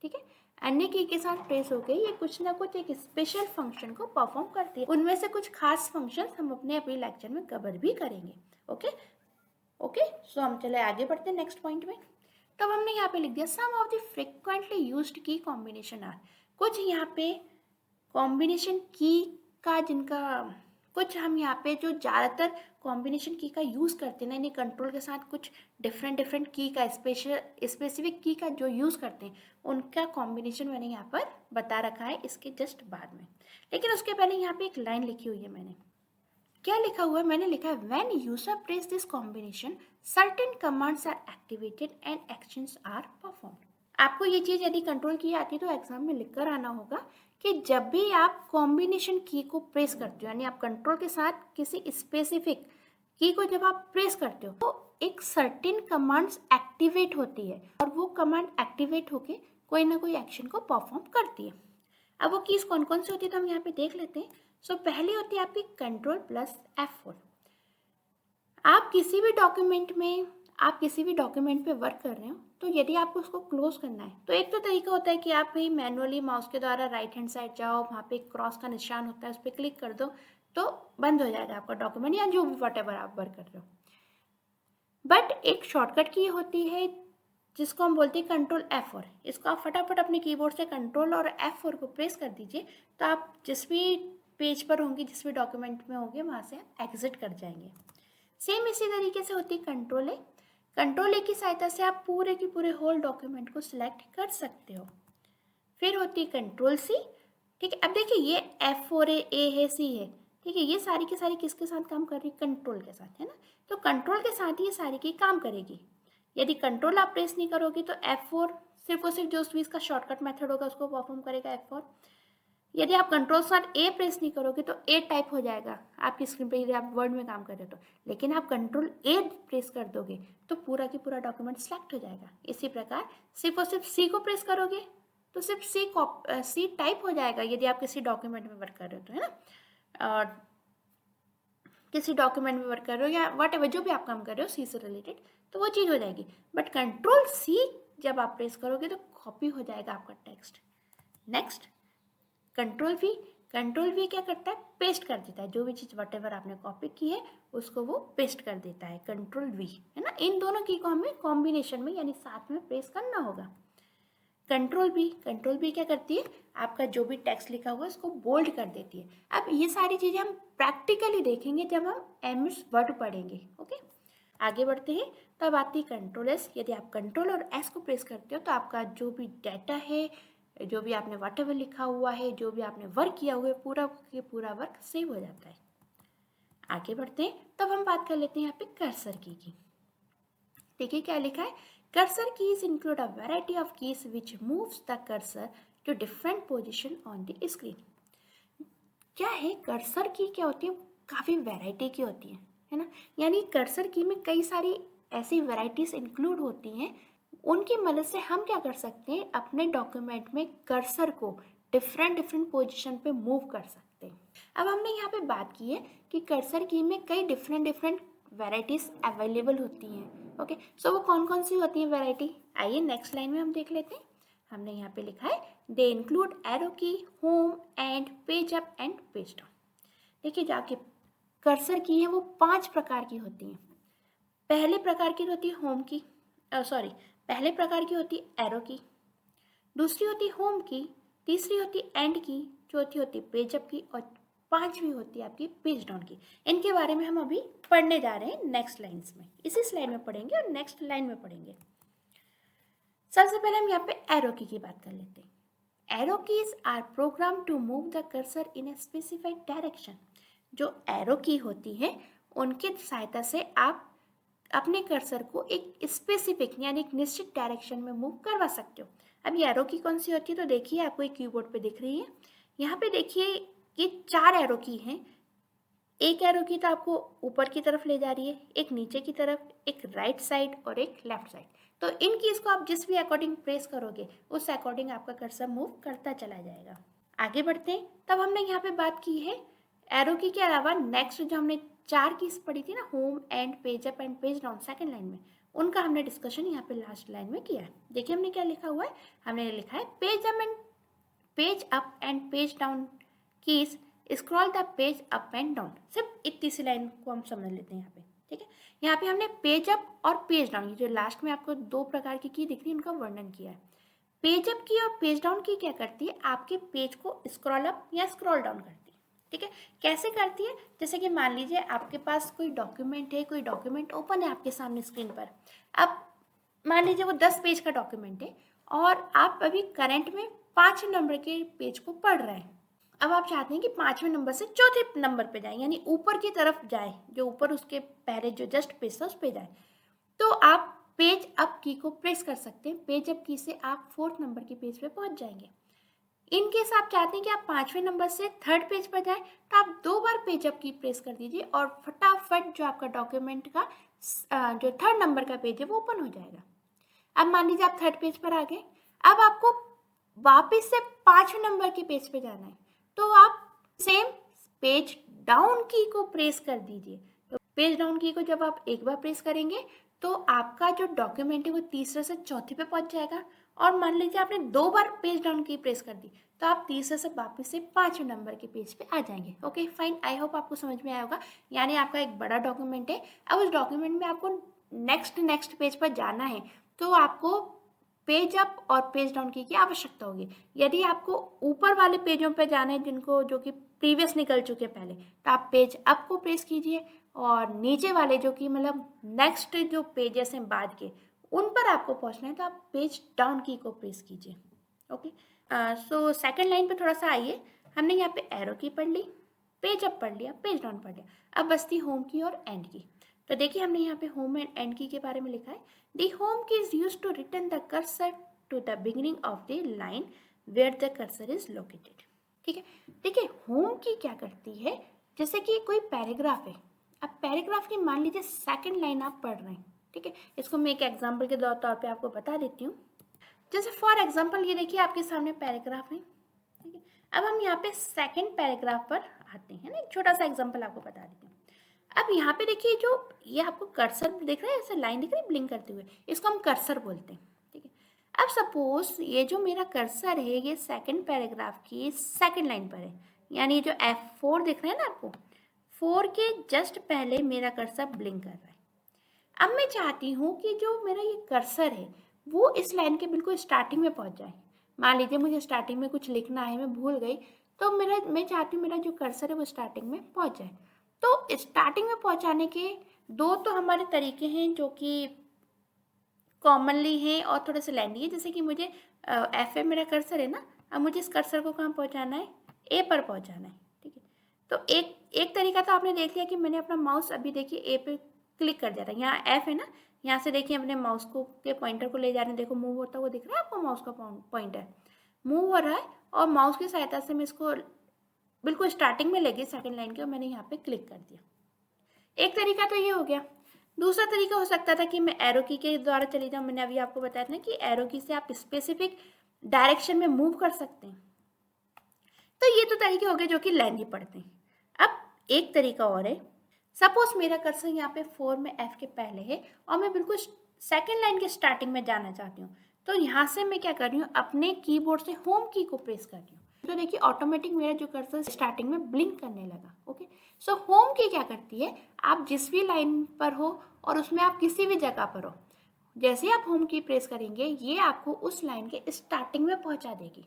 A: ठीक है। अन्य की के साथ प्रेस हो गई, ये कुछ ना कुछ एक स्पेशल फंक्शन को परफॉर्म करती है। उनमें से कुछ खास फंक्शन हम अपने अभी लेक्चर में कवर भी करेंगे। ओके, सो हम चले आगे बढ़ते हैं नेक्स्ट पॉइंट में। तो अब हमने यहाँ पे लिख दिया सम ऑफ द फ्रिक्वेंटली यूज्ड की कॉम्बिनेशन आर। कुछ यहाँ पे कॉम्बिनेशन की का जिनका कुछ हम यहाँ पे जो ज़्यादातर कॉम्बिनेशन की का यूज़ करते हैं, यानी कंट्रोल के साथ कुछ डिफरेंट की का स्पेसिफिक की का जो यूज़ करते हैं, उनका कॉम्बिनेशन मैंने यहाँ पर बता रखा है इसके जस्ट बाद में। लेकिन उसके पहले यहाँ पे एक लाइन लिखी हुई है मैंने, क्या लिखा हुआ है, मैंने लिखा है when user press this combination certain commands are activated and actions are performed. आपको ये चीज़ यदि कंट्रोल की आती है तो एग्जाम में लिखकर आना होगा कि जब भी आप कॉम्बिनेशन की को प्रेस करते हो, यानी आप कंट्रोल के साथ किसी स्पेसिफिक की को जब आप प्रेस करते हो तो एक सर्टेन कमांड्स एक्टिवेट होती है, और वो कमांड एक्टिवेट होके कोई ना कोई एक्शन को परफॉर्म करती है। अब वो कीज कौन कौन सी होती है तो हम यहाँ पे देख लेते हैं। सो पहली होती है आपकी कंट्रोल प्लस F4। आप किसी भी डॉक्यूमेंट पे वर्क कर रहे हो, तो यदि आपको उसको क्लोज करना है तो एक तो तरीका होता है कि आप भाई मैनुअली माउस के द्वारा राइट हैंड साइड जाओ, वहाँ पे क्रॉस का निशान होता है, उस पर क्लिक कर दो तो बंद हो जाएगा आपका डॉक्यूमेंट या जो भी व्हाटएवर आप वर्क कर रहे हो। बट एक शॉर्टकट की होती है जिसको हम बोलते हैं कंट्रोल F4। इसको आप फटाफट अपने कीबोर्ड से कंट्रोल और F4 को प्रेस कर दीजिए, तो आप जिस भी पेज पर होंगे, जिस भी डॉक्यूमेंट में होंगे, वहाँ से आप एग्जिट कर जाएंगे। सेम इसी तरीके से होती है कंट्रोल ए। कंट्रोल ए की सहायता से आप पूरे के पूरे होल डॉक्यूमेंट को सिलेक्ट कर सकते हो। फिर होती है कंट्रोल सी, ठीक है। अब देखिए ये F4 है, ए है, सी है, ठीक है। ये सारी की सारी किसके साथ काम कर रही है, कंट्रोल के साथ, है ना। तो कंट्रोल के साथ ही ये सारी की काम करेगी। यदि कंट्रोल आप प्रेस नहीं करोगे तो F4 सिर्फ और सिर्फ जो भी इसका शॉर्टकट मेथड होगा उसको परफॉर्म करेगा F4। यदि आप कंट्रोल साथ ए प्रेस नहीं करोगे तो ए टाइप हो जाएगा आपकी स्क्रीन पे, यदि आप वर्ड में काम कर रहे हो तो। लेकिन आप कंट्रोल ए प्रेस कर दोगे तो पूरा की पूरा डॉक्यूमेंट सेलेक्ट हो जाएगा। इसी प्रकार सिर्फ और सिर्फ सी को प्रेस करोगे तो सिर्फ सी टाइप हो जाएगा यदि आप किसी डॉक्यूमेंट में वर्क कर रहे हो तो, है ना। और किसी डॉक्यूमेंट में वर्क कर रहे हो या व्हाटएवर जो भी आप काम कर रहे हो सी से रिलेटेड, तो वो चीज़ हो जाएगी। बट कंट्रोल सी जब आप प्रेस करोगे तो कॉपी हो जाएगा आपका टेक्स्ट। नेक्स्ट कंट्रोल वी क्या करता है, पेस्ट कर देता है। जो भी चीज़ व्हाटएवर आपने कॉपी की है उसको वो पेस्ट कर देता है, कंट्रोल वी, है ना। इन दोनों की को हमें कॉम्बिनेशन में यानी साथ में प्रेस करना होगा। कंट्रोल बी क्या करती है, आपका जो भी टेक्स्ट लिखा हुआ है उसको बोल्ड कर देती है। अब ये सारी चीज़ें हम प्रैक्टिकली देखेंगे जब हम MS वर्ड पढ़ेंगे। ओके, आगे बढ़ते हैं। तो अब आती है कंट्रोल एस। यदि आप कंट्रोल और एस को प्रेस करते हो तो आपका जो भी डाटा है, जो भी आपने व्हाटएवर लिखा हुआ है, जो भी आपने वर्क किया हुआ है, पूरा के पूरा वर्क सेव हो जाता है। आगे बढ़ते हैं, तब हम बात कर लेते हैं यहाँ पे कर्सर की। देखिए क्या लिखा है, cursor keys include a variety of keys which moves the cursor to different position on the screen. क्या है कर्सर की, क्या होती है, काफ़ी वैरायटी की होती है ना। यानी कर्सर की में कई सारी ऐसी वैरायटीज इंक्लूड होती हैं, उनकी मदद से हम क्या कर सकते हैं, अपने डॉक्यूमेंट में कर्सर को डिफरेंट डिफरेंट पोजीशन पे मूव कर सकते हैं। अब हमने यहाँ पे बात की है कि कर्सर की में कई डिफरेंट डिफरेंट वेराइटीज अवेलेबल होती हैं। ओके, सो वो कौन कौन सी होती हैं वैरायटी, आइए नेक्स्ट लाइन में हम देख लेते हैं। हमने यहाँ पे लिखा है दे इंक्लूड एरो की, home and page up and page down. देखिए जो आपके कर्सर की है वो 5 प्रकार की होती हैं। पहले प्रकार की होती है होम की, पहले प्रकार की होती है एरो की, दूसरी होती है होम की, तीसरी होती है एंड की, चौथी होती है पेज अप की और पांचवी होती है आपकी पेज डाउन की। इनके बारे में हम अभी पढ़ने जा रहे हैं नेक्स्ट लाइन्स में, इसी स्लाइड में पढ़ेंगे और नेक्स्ट लाइन में पढ़ेंगे। सबसे पहले हम यहाँ पे एरो की बात कर लेते हैं। Arrow keys are program to move the cursor in a specified direction. जो एरो की होती है उनके सहायता से आप अपने कर्सर को एक स्पेसिफिक यानी एक निश्चित डायरेक्शन में मूव करवा सकते हो। अब ये एरो की कौन सी होती है, तो देखिए आपको एक कीबोर्ड पे दिख रही है। यहाँ पे देखिए ये 4 एरो की हैं। एक एरो की तो आपको ऊपर की तरफ ले जा रही है, एक नीचे की तरफ, एक राइट साइड और एक लेफ्ट साइड। तो इन कीज को आप जिस भी अकॉर्डिंग प्रेस करोगे उस अकॉर्डिंग आपका कर्सर मूव करता चला जाएगा। आगे बढ़ते हैं। तब हमने यहाँ पे बात की है एरो की के अलावा नेक्स्ट जो हमने 4 कीज पढ़ी थी ना, home and page up and page down second line में, उनका हमने डिस्कशन यहाँ पे लास्ट लाइन में किया है। देखिए हमने क्या लिखा हुआ है, हमने लिखा है page up and page down keys scroll the page up and down. सिर्फ इतनी सी लाइन को हम समझ लेते हैं यहाँ पे, ठीक है। यहाँ पे हमने पेज अप और पेज डाउन, ये जो लास्ट में आपको 2 प्रकार की दिख रही है उनका वर्णन किया है। पेज अप की और पेज डाउन की क्या करती है, आपके पेज को स्क्रॉल अप या स्क्रॉल डाउन करती है, ठीक है। कैसे करती है, जैसे कि मान लीजिए आपके पास कोई डॉक्यूमेंट है, कोई डॉक्यूमेंट ओपन है आपके सामने स्क्रीन पर। अब मान लीजिए वो 10 पेज का डॉक्यूमेंट है और आप अभी करंट में 5 नंबर के पेज को पढ़ रहे हैं। अब आप चाहते हैं कि 5वें नंबर से चौथे नंबर पे जाए, यानी ऊपर की तरफ जाए, जो ऊपर उसके पहले जो जस्ट पेज था उस पे जाए। तो आप पेज अप की को प्रेस कर सकते हैं। पेज अप की से आप 4th नंबर के पेज पे पहुंच जाएंगे। इन केस आप चाहते हैं कि आप 5वें नंबर से 3rd पेज पर जाएं, तो आप 2 बार पेज अप की प्रेस कर दीजिए और फटाफट जो आपका डॉक्यूमेंट का जो 3rd नंबर का पेज है वो ओपन हो जाएगा। अब मान लीजिए आप 3rd पेज पर आ गए, अब आपको वापस से 5वें नंबर के पेज पे जाना है, तो आप सेम पेज डाउन की को प्रेस कर दीजिए। तो पेज डाउन की को जब आप एक बार प्रेस करेंगे तो आपका जो डॉक्यूमेंट है वो तीसरे से चौथे पे पहुंच जाएगा। और मान लीजिए आपने 2 बार पेज डाउन की प्रेस कर दी तो आप तीसरे से वापस से 5वें नंबर के पेज पे आ जाएंगे। ओके फाइन, आई होप आपको समझ में आया होगा। यानी आपका एक बड़ा डॉक्यूमेंट है, अब उस डॉक्यूमेंट में आपको नेक्स्ट पेज पर जाना है तो आपको पेज अप और पेज डाउन की आवश्यकता होगी। यदि आपको ऊपर वाले पेजों पर जाना है जिनको जो कि प्रीवियस निकल चुके हैं पहले, तो आप पेज अप को प्रेस कीजिए और नीचे वाले जो कि मतलब नेक्स्ट जो पेजेस हैं बाद के उन पर आपको पहुंचना है तो आप पेज डाउन की को प्रेस कीजिए। ओके, सो सेकंड लाइन पे थोड़ा सा आइए। हमने यहाँ पे एरो की पढ़ ली, पेज अप पढ़ लिया, पेज डाउन पढ़ लिया, अब बस्ती होम की और एंड की। तो देखिए हमने यहाँ पे होम एंड एंड की के बारे में लिखा है। The home key is used to return the cursor to the beginning of the line where the cursor is located. ठीक है, देखिए होम की क्या करती है, जैसे कि कोई पैराग्राफ है। अब पैराग्राफ की मान लीजिए सेकंड लाइन आप पढ़ रहे हैं, ठीक है। इसको मैं एक एग्जांपल के तौर पे आपको बता देती हूँ। जैसे फॉर एग्जांपल ये देखिए आपके सामने पैराग्राफ है, ठीक है। अब हम यहाँ पे सेकंड पैराग्राफ पर आते हैं ना, एक छोटा सा एग्जांपल आपको बता देती हूँ। अब यहाँ पे देखिए जो ये आपको कर्सर दिख रहा है, ऐसे लाइन दिख रही है ब्लिंक करते हुए, इसको हम कर्सर बोलते हैं, ठीक है। अब सपोज ये जो मेरा कर्सर है ये सेकंड पैराग्राफ की सेकंड लाइन पर है, यानी जो F4 दिख रहा है ना आपको, 4 के जस्ट पहले मेरा कर्सर ब्लिंक कर रहा है। अब मैं चाहती हूँ कि जो मेरा ये कर्सर है वो इस लाइन के बिल्कुल स्टार्टिंग में पहुँच जाए। मान लीजिए मुझे स्टार्टिंग में कुछ लिखना है, मैं भूल गई, तो मैं चाहती हूँ मेरा जो कर्सर है वो स्टार्टिंग में पहुँच जाए। तो स्टार्टिंग में पहुँचाने के 2 तो हमारे तरीके हैं जो कि कॉमनली हैं और थोड़े से लेंदी है। जैसे कि मुझे F मेरा कर्सर है ना, अब मुझे इस कर्सर को कहाँ पहुँचाना है, A पर पहुँचाना है, ठीक है। तो एक तरीका तो आपने देख लिया कि मैंने अपना माउस अभी देखिए A पे क्लिक कर दिया था, यहाँ F है ना, यहाँ से देखिए अपने माउस को के पॉइंटर को ले जा रहे हैं, देखो मूव होता हुआ दिख रहा है आपको, माउस का पॉइंटर मूव हो रहा है और माउस की सहायता से मैं इसको बिल्कुल स्टार्टिंग में लगी सेकंड लाइन के और मैंने यहाँ पे क्लिक कर दिया। एक तरीका तो ये हो गया। दूसरा तरीका हो सकता था कि मैं एरो की के द्वारा चली जाऊँ। मैंने अभी आपको बताया था ना कि एरो की से आप स्पेसिफिक डायरेक्शन में मूव कर सकते हैं। तो ये तो तरीके हो गए जो कि लेंदी पड़ते हैं। अब एक तरीका और है, सपोज मेरा कर्सर यहाँ पे 4 में F के पहले है और मैं बिल्कुल सेकेंड लाइन के स्टार्टिंग में जाना चाहती हूँ, तो यहाँ से मैं क्या कर रही हूँ, अपने कीबोर्ड से होम की को प्रेस कर रही हूँ। तो देखिए ऑटोमेटिक मेरा जो कर्सर स्टार्टिंग में ब्लिंक करने लगा। ओके, सो होम की क्या करती है, आप जिस भी लाइन पर हो और उसमें आप किसी भी जगह पर हो, जैसे आप होम की प्रेस करेंगे ये आपको उस लाइन के स्टार्टिंग में पहुंचा देगी।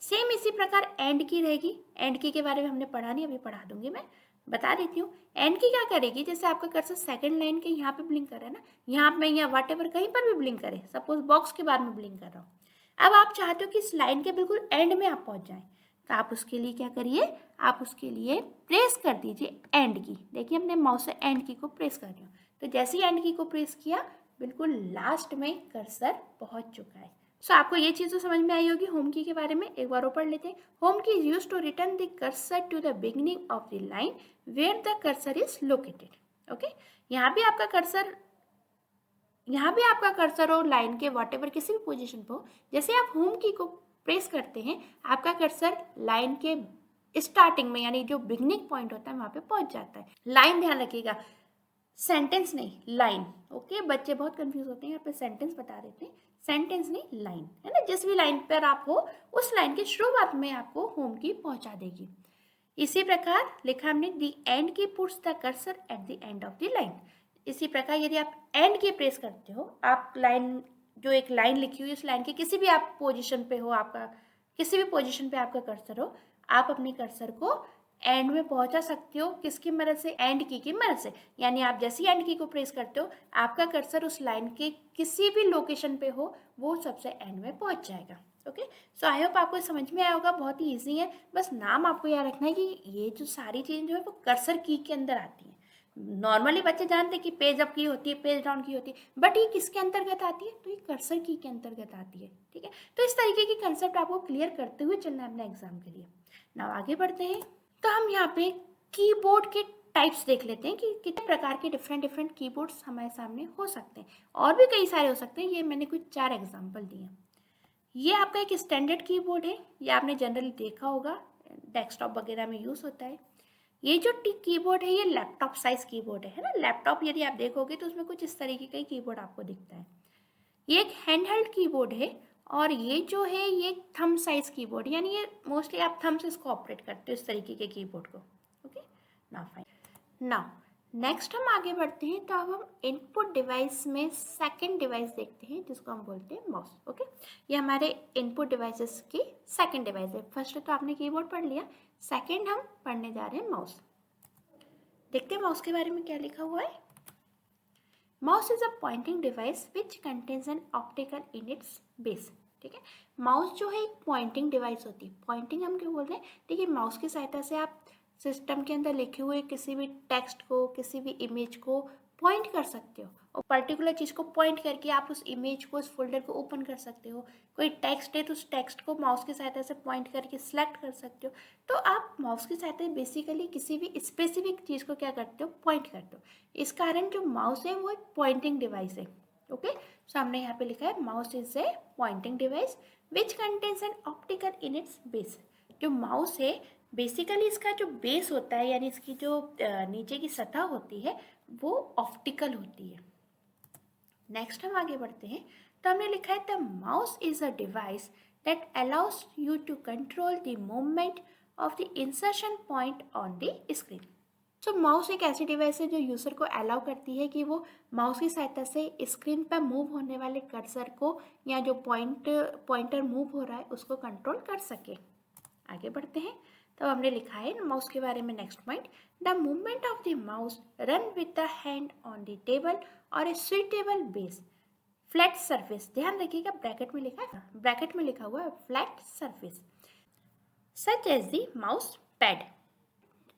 A: सेम इसी प्रकार एंड की रहेगी। एंड की के बारे में हमने पढ़ा नहीं, अभी पढ़ा दूंगी, मैं बता देती हूँ। एंड की क्या करेगी, जैसे आपका कर्सर सेकंड लाइन के यहाँ पे ब्लिंक कर रहा है ना, यहाँ पे या वट एवर कहीं पर भी ब्लिंक करे, सपोज बॉक्स के बाद में ब्लिंक कर रहा हूँ, अब आप चाहते हो कि इस लाइन के बिल्कुल एंड में आप पहुंच जाए, तो आप उसके लिए क्या करिए, आप उसके लिए प्रेस कर दीजिए एंड की। देखिए अपने माउस से एंड की को प्रेस कर रही हूँ, तो जैसे ही एंड की को प्रेस किया बिल्कुल लास्ट में कर्सर पहुंच चुका है। सो आपको ये चीज़ तो समझ में आई होगी होम की के बारे में। एक बार और पढ़ लेते हैं। Home key is use to return the cursor to the beginning of the line where the cursor is located. Okay, यहाँ भी आपका कर्सर हो लाइन के वॉट एवर किसी भी पोजीशन पर हो, जैसे आप होम की को प्रेस करते हैं आपका कर्सर लाइन के स्टार्टिंग में यानी जो बिगिनिंग पॉइंट होता है वहां पे पहुंच जाता है। लाइन ध्यान रखिएगा, सेंटेंस नहीं, लाइन। ओके, बच्चे बहुत कंफ्यूज होते हैं, यहाँ पे सेंटेंस बता देते हैं, सेंटेंस नहीं लाइन, है ना। जिस भी लाइन पर आप हो उस लाइन के शुरुआत में आपको होम की पहुंचा देगी। इसी प्रकार लिखा हमने, दी एंड की puts the cursor at the end of the line. इसी प्रकार यदि आप एंड की प्रेस करते हो, आप लाइन जो एक लाइन लिखी हुई उस लाइन के किसी भी आप पोजीशन पे हो, आपका किसी भी पोजीशन पे आपका कर्सर हो, आप अपने कर्सर को एंड में पहुंचा सकते हो। किसकी मदद से, एंड की मदद से। यानी आप जैसे ही एंड की को प्रेस करते हो आपका कर्सर उस लाइन के किसी भी लोकेशन पे हो वो सबसे एंड में पहुंच जाएगा। ओके, सो आई होप आपको समझ में आया होगा, बहुत ही ईजी है। बस नाम आपको याद रखना है कि ये जो सारी चीज़ें जो है वो कर्सर की के अंदर आती है। नॉर्मली बच्चे जानते हैं कि पेज अप की होती है, पेज डाउन की होती है, बट ये किसके अंतर्गत आती है, तो ये कर्सर की के अंतर्गत आती है। ठीक है, तो इस तरीके की कंसेप्ट आपको क्लियर करते हुए चलना है अपने एग्जाम के लिए। नाउ आगे बढ़ते हैं, तो हम यहाँ पे कीबोर्ड के टाइप्स देख लेते हैं कि कितने प्रकार के डिफरेंट कीबोर्ड्स हमारे सामने हो सकते हैं, और भी कई सारे हो सकते हैं। ये मैंने कुछ 4 एग्जाम्पल दिए हैं। ये आपका एक स्टैंडर्ड कीबोर्ड है, ये आपने जनरली देखा होगा, डेस्कटॉप वगैरह में यूज़ होता है। ये जो कीबोर्ड है ये लैपटॉप साइज कीबोर्ड है ना। लैपटॉप यदि आप देखोगे तो उसमें कुछ इस तरीके का ही कीबोर्ड आपको दिखता है। ये एक हैंड हेल्ड कीबोर्ड है, और ये जो है ये थंब साइज कीबोर्ड, यानी ये मोस्टली आप थंब से इसको ऑपरेट करते हो इस तरीके के कीबोर्ड को। Okay, now fine. Now next हम आगे बढ़ते हैं, तो अब हम इनपुट डिवाइस में सेकंड डिवाइस देखते हैं जिसको हम बोलते हैं माउस। ओके, ये हमारे इनपुट डिवाइसेस की सेकंड डिवाइस है। फर्स्ट तो आपने कीबोर्ड पढ़ लिया, सेकंड हम पढ़ने जा रहे हैं माउस। देखते हैं माउस के बारे में क्या लिखा हुआ है। Mouse is a pointing device which contains an optical in its base. ठीक है, माउस जो है एक पॉइंटिंग डिवाइस होती है। पॉइंटिंग हम क्यों बोल रहे हैं, देखिए माउस की सहायता से आप सिस्टम के अंदर लिखे हुए किसी भी टेक्स्ट को, किसी भी इमेज को पॉइंट कर सकते हो, और पर्टिकुलर चीज़ को पॉइंट करके आप उस इमेज को, उस फोल्डर को ओपन कर सकते हो। कोई टेक्स्ट है तो उस टेक्स्ट को माउस की सहायता से पॉइंट करके सिलेक्ट कर सकते हो। तो आप माउस की सहायता से बेसिकली किसी भी स्पेसिफिक चीज़ को क्या करते हो, पॉइंट करते हो। इस कारण जो माउस है वो एक पॉइंटिंग डिवाइस है। ओके, सो हमने यहाँ पे लिखा है mouse is a pointing device which contains an optical in its base. जो माउस है बेसिकली इसका जो बेस होता है, यानी इसकी जो नीचे की सतह होती है वो ऑप्टिकल होती है। नेक्स्ट हम आगे बढ़ते हैं, तो हमने लिखा है the mouse is a device that allows you to control the movement of the insertion point on the screen. So mouse एक ऐसी डिवाइस है जो यूज़र को अलाउ करती है कि वो माउस की सहायता से स्क्रीन पर मूव होने वाले कर्सर को, या जो पॉइंटर मूव हो रहा है उसको कंट्रोल कर सके। आगे बढ़ते हैं, तो हमने लिखा है माउस के बारे में next point, the movement of the mouse run with the hand on the table और ए सुइटेबल बेस फ्लैट सरफेस। ध्यान रखिएगा ब्रैकेट में लिखा है, ब्रैकेट में लिखा हुआ है flat surface such as the mouse pad.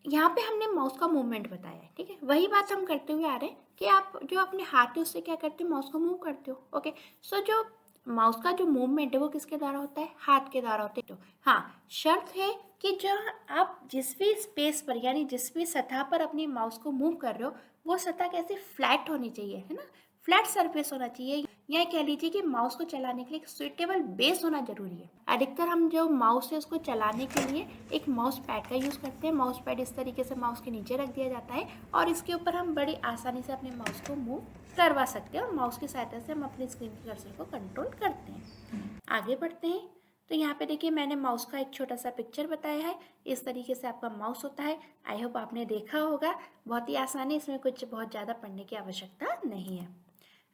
A: यहाँ पे हमने माउस का मूवमेंट बताया है। ठीक है, वही बात हम करते हुए आ रहे हैं कि आप जो अपने हाथ है उससे क्या करते हो, माउस को मूव करते हो। ओके, सो जो माउस का जो मूवमेंट है वो किसके द्वारा होता है, हाथ के द्वारा होता है। हाँ, शर्त है कि जहाँ आप जिस भी स्पेस पर, यानी जिस भी सतह पर अपनी माउस को मूव कर रहे हो वो सतह कैसे फ्लैट होनी चाहिए, है ना, फ्लैट सरफेस होना चाहिए। या कह लीजिए कि माउस को चलाने के लिए एक सुइटेबल बेस होना जरूरी है। अधिकतर हम जो माउस है उसको चलाने के लिए एक माउस पैड का यूज़ करते हैं। माउस पैड इस तरीके से माउस के नीचे रख दिया जाता है और इसके ऊपर हम बड़ी आसानी से अपने माउस को मूव करवा सकते हैं और माउस की सहायता से हम अपने स्क्रीन के कर्सर को कंट्रोल करते हैं। आगे बढ़ते हैं तो यहाँ पे देखिए मैंने माउस का एक छोटा सा पिक्चर बताया है। इस तरीके से आपका माउस होता है। आई होप आपने देखा होगा। बहुत ही आसान है, इसमें कुछ बहुत ज़्यादा पढ़ने की आवश्यकता नहीं है।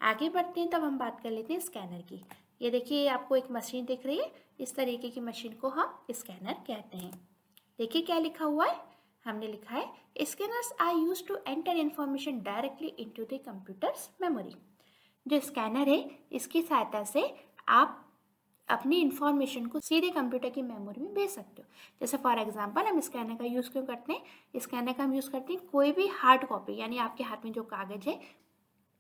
A: आगे बढ़ते हैं तब हम बात कर लेते हैं स्कैनर की। ये देखिए आपको एक मशीन दिख रही है। इस तरीके की मशीन को हम स्कैनर कहते हैं। देखिए क्या लिखा हुआ है। हमने लिखा है scanners are used to enter information directly into the computer's memory. जो स्कैनर है इसकी सहायता से आप अपनी इंफॉर्मेशन को सीधे कंप्यूटर की मेमोरी में भेज सकते हो। जैसे फॉर एग्जांपल हम स्कैनर का यूज़ क्यों करते हैं। स्कैनर का हम यूज़ करते हैं कोई भी हार्ड कॉपी यानी आपके हाथ में जो कागज़ है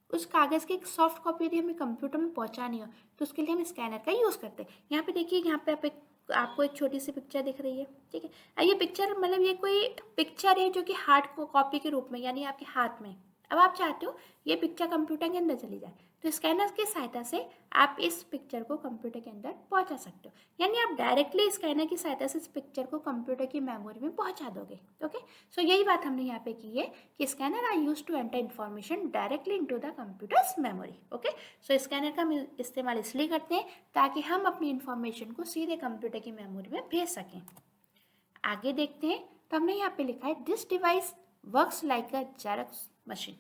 A: उस कागज़ की एक सॉफ्ट कॉपी यदि हमें कंप्यूटर में पहुंचानी हो तो उसके लिए हम स्कैनर का यूज़ करते हैं। यहाँ पे देखिए, यहाँ पे आपको एक छोटी सी पिक्चर दिख रही है, ठीक है। अब ये पिक्चर मतलब ये कोई पिक्चर है जो कि हार्ड कॉपी के रूप में यानी आपके हाथ में। अब आप चाहते हो ये पिक्चर कंप्यूटर के अंदर चली जाए तो स्कैनर की सहायता से आप इस पिक्चर को कंप्यूटर के अंदर पहुंचा सकते हो। यानी आप डायरेक्टली स्कैनर की सहायता से इस पिक्चर को कंप्यूटर की मेमोरी में पहुंचा दोगे। ओके, सो यही बात हमने यहाँ पे की है कि scanner are use to enter information directly into the computer's memory. Okay, so scanner का हम इस्तेमाल इसलिए करते हैं ताकि हम अपनी इंफॉर्मेशन को सीधे कंप्यूटर की मेमोरी में भेज सकें। आगे देखते हैं तो हमने यहाँ पे लिखा है this device works like a xerox machine.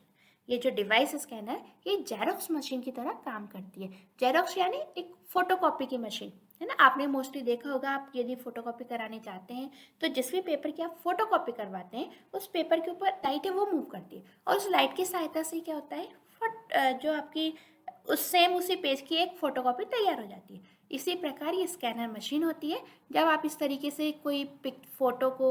A: ये जो डिवाइस स्कैनर ये जेरॉक्स मशीन की तरह काम करती है। जेरॉक्स यानी एक फोटोकॉपी की मशीन है ना। आपने मोस्टली देखा होगा, आप यदि फोटोकॉपी कराने चाहते हैं तो जिस भी पेपर की आप फोटोकॉपी करवाते हैं उस पेपर के ऊपर लाइट है वो मूव करती है और उस लाइट की सहायता से क्या होता है जो आपकी उसी पेज की एक फोटोकॉपी तैयार हो जाती है। इसी प्रकार ये स्कैनर मशीन होती है। जब आप इस तरीके से कोई फोटो को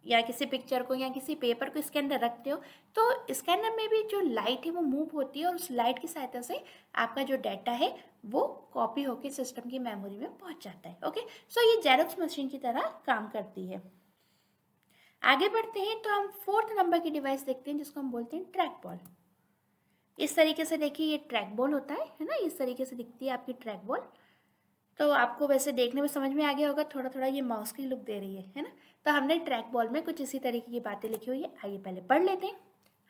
A: या किसी पिक्चर को या किसी पेपर को इसके अंदर रखते हो तो स्कैनर में भी जो लाइट है वो मूव होती है और उस लाइट की सहायता से आपका जो डाटा है वो कॉपी होकर सिस्टम की मेमोरी में पहुंच जाता है। ओके, सो ये जेरॉक्स मशीन की तरह काम करती है। आगे बढ़ते हैं तो हम 4th नंबर की डिवाइस देखते हैं जिसको हम बोलते हैं ट्रैक बॉल। इस तरीके से देखिए ये ट्रैक बॉल होता है ना। इस तरीके से दिखती है आपकी ट्रैक बॉल। तो आपको वैसे देखने में समझ में आ गया होगा, थोड़ा थोड़ा ये माउस की लुक दे रही है ना। तो हमने ट्रैक बॉल में कुछ इसी तरीके की बातें लिखी हुई है, आइए पहले पढ़ लेते हैं।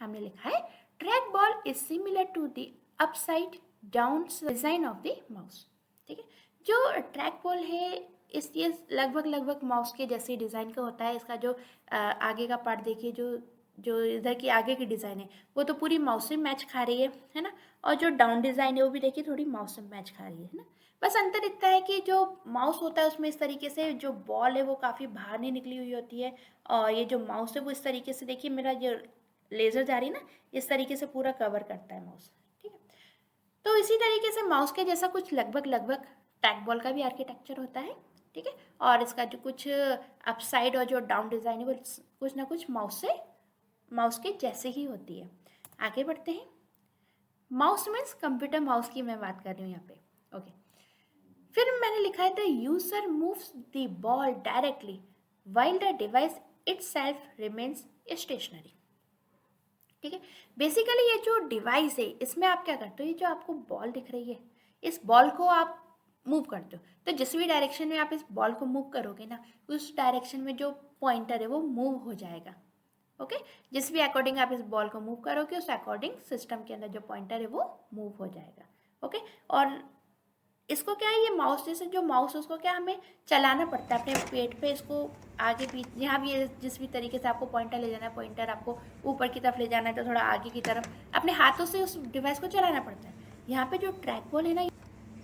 A: हमने लिखा है track ball is similar to the upside down design of the mouse. ठीक है, जो ट्रैक बॉल है ये लगभग माउस के जैसे डिज़ाइन का होता है। इसका जो आगे का पार्ट देखिए, जो जो इधर की आगे की डिज़ाइन है वो तो पूरी माउस से मैच खा रही है ना। और जो डाउन डिज़ाइन है वो भी देखिए थोड़ी माउस से मैच खा रही है ना। बस अंतर इतना है कि जो माउस होता है उसमें इस तरीके से जो बॉल है वो काफ़ी बाहर नहीं निकली हुई होती है और ये जो माउस है वो इस तरीके से देखिए, मेरा जो लेज़र जा रही है ना इस तरीके से पूरा कवर करता है माउस। ठीक है, तो इसी तरीके से माउस के जैसा कुछ लगभग ट्रैक बॉल का भी आर्किटेक्चर होता है। ठीक है, और इसका जो कुछ अपसाइड और जो डाउन डिज़ाइन है वो कुछ ना कुछ माउस के जैसे ही होती है। आगे बढ़ते हैं। माउस मीन्स कंप्यूटर माउस की मैं बात कर रही हूँ यहाँ पे। ओके, फिर मैंने लिखा है the user moves the ball directly while the device itself remains stationary. ठीक है, बेसिकली ये जो डिवाइस है इसमें आप क्या करते हो, ये जो आपको बॉल दिख रही है इस बॉल को आप मूव करते हो तो जिस भी डायरेक्शन में आप इस बॉल को मूव करोगे ना उस डायरेक्शन में जो पॉइंटर है वो मूव हो जाएगा। ओके, जिस भी अकॉर्डिंग आप इस बॉल को मूव करोगे उस अकॉर्डिंग सिस्टम के अंदर जो पॉइंटर है वो मूव हो जाएगा। ओके, और इसको क्या है, ये माउस जैसे जो माउस है उसको क्या हमें चलाना पड़ता है अपने पेट पे, इसको आगे पीछे यहाँ भी जिस भी तरीके से आपको पॉइंटर ले जाना है, पॉइंटर आपको ऊपर की तरफ ले जाना है तो थोड़ा आगे की तरफ अपने हाथों से उस डिवाइस को चलाना पड़ता है। यहाँ पे जो ट्रैक बॉल है ना,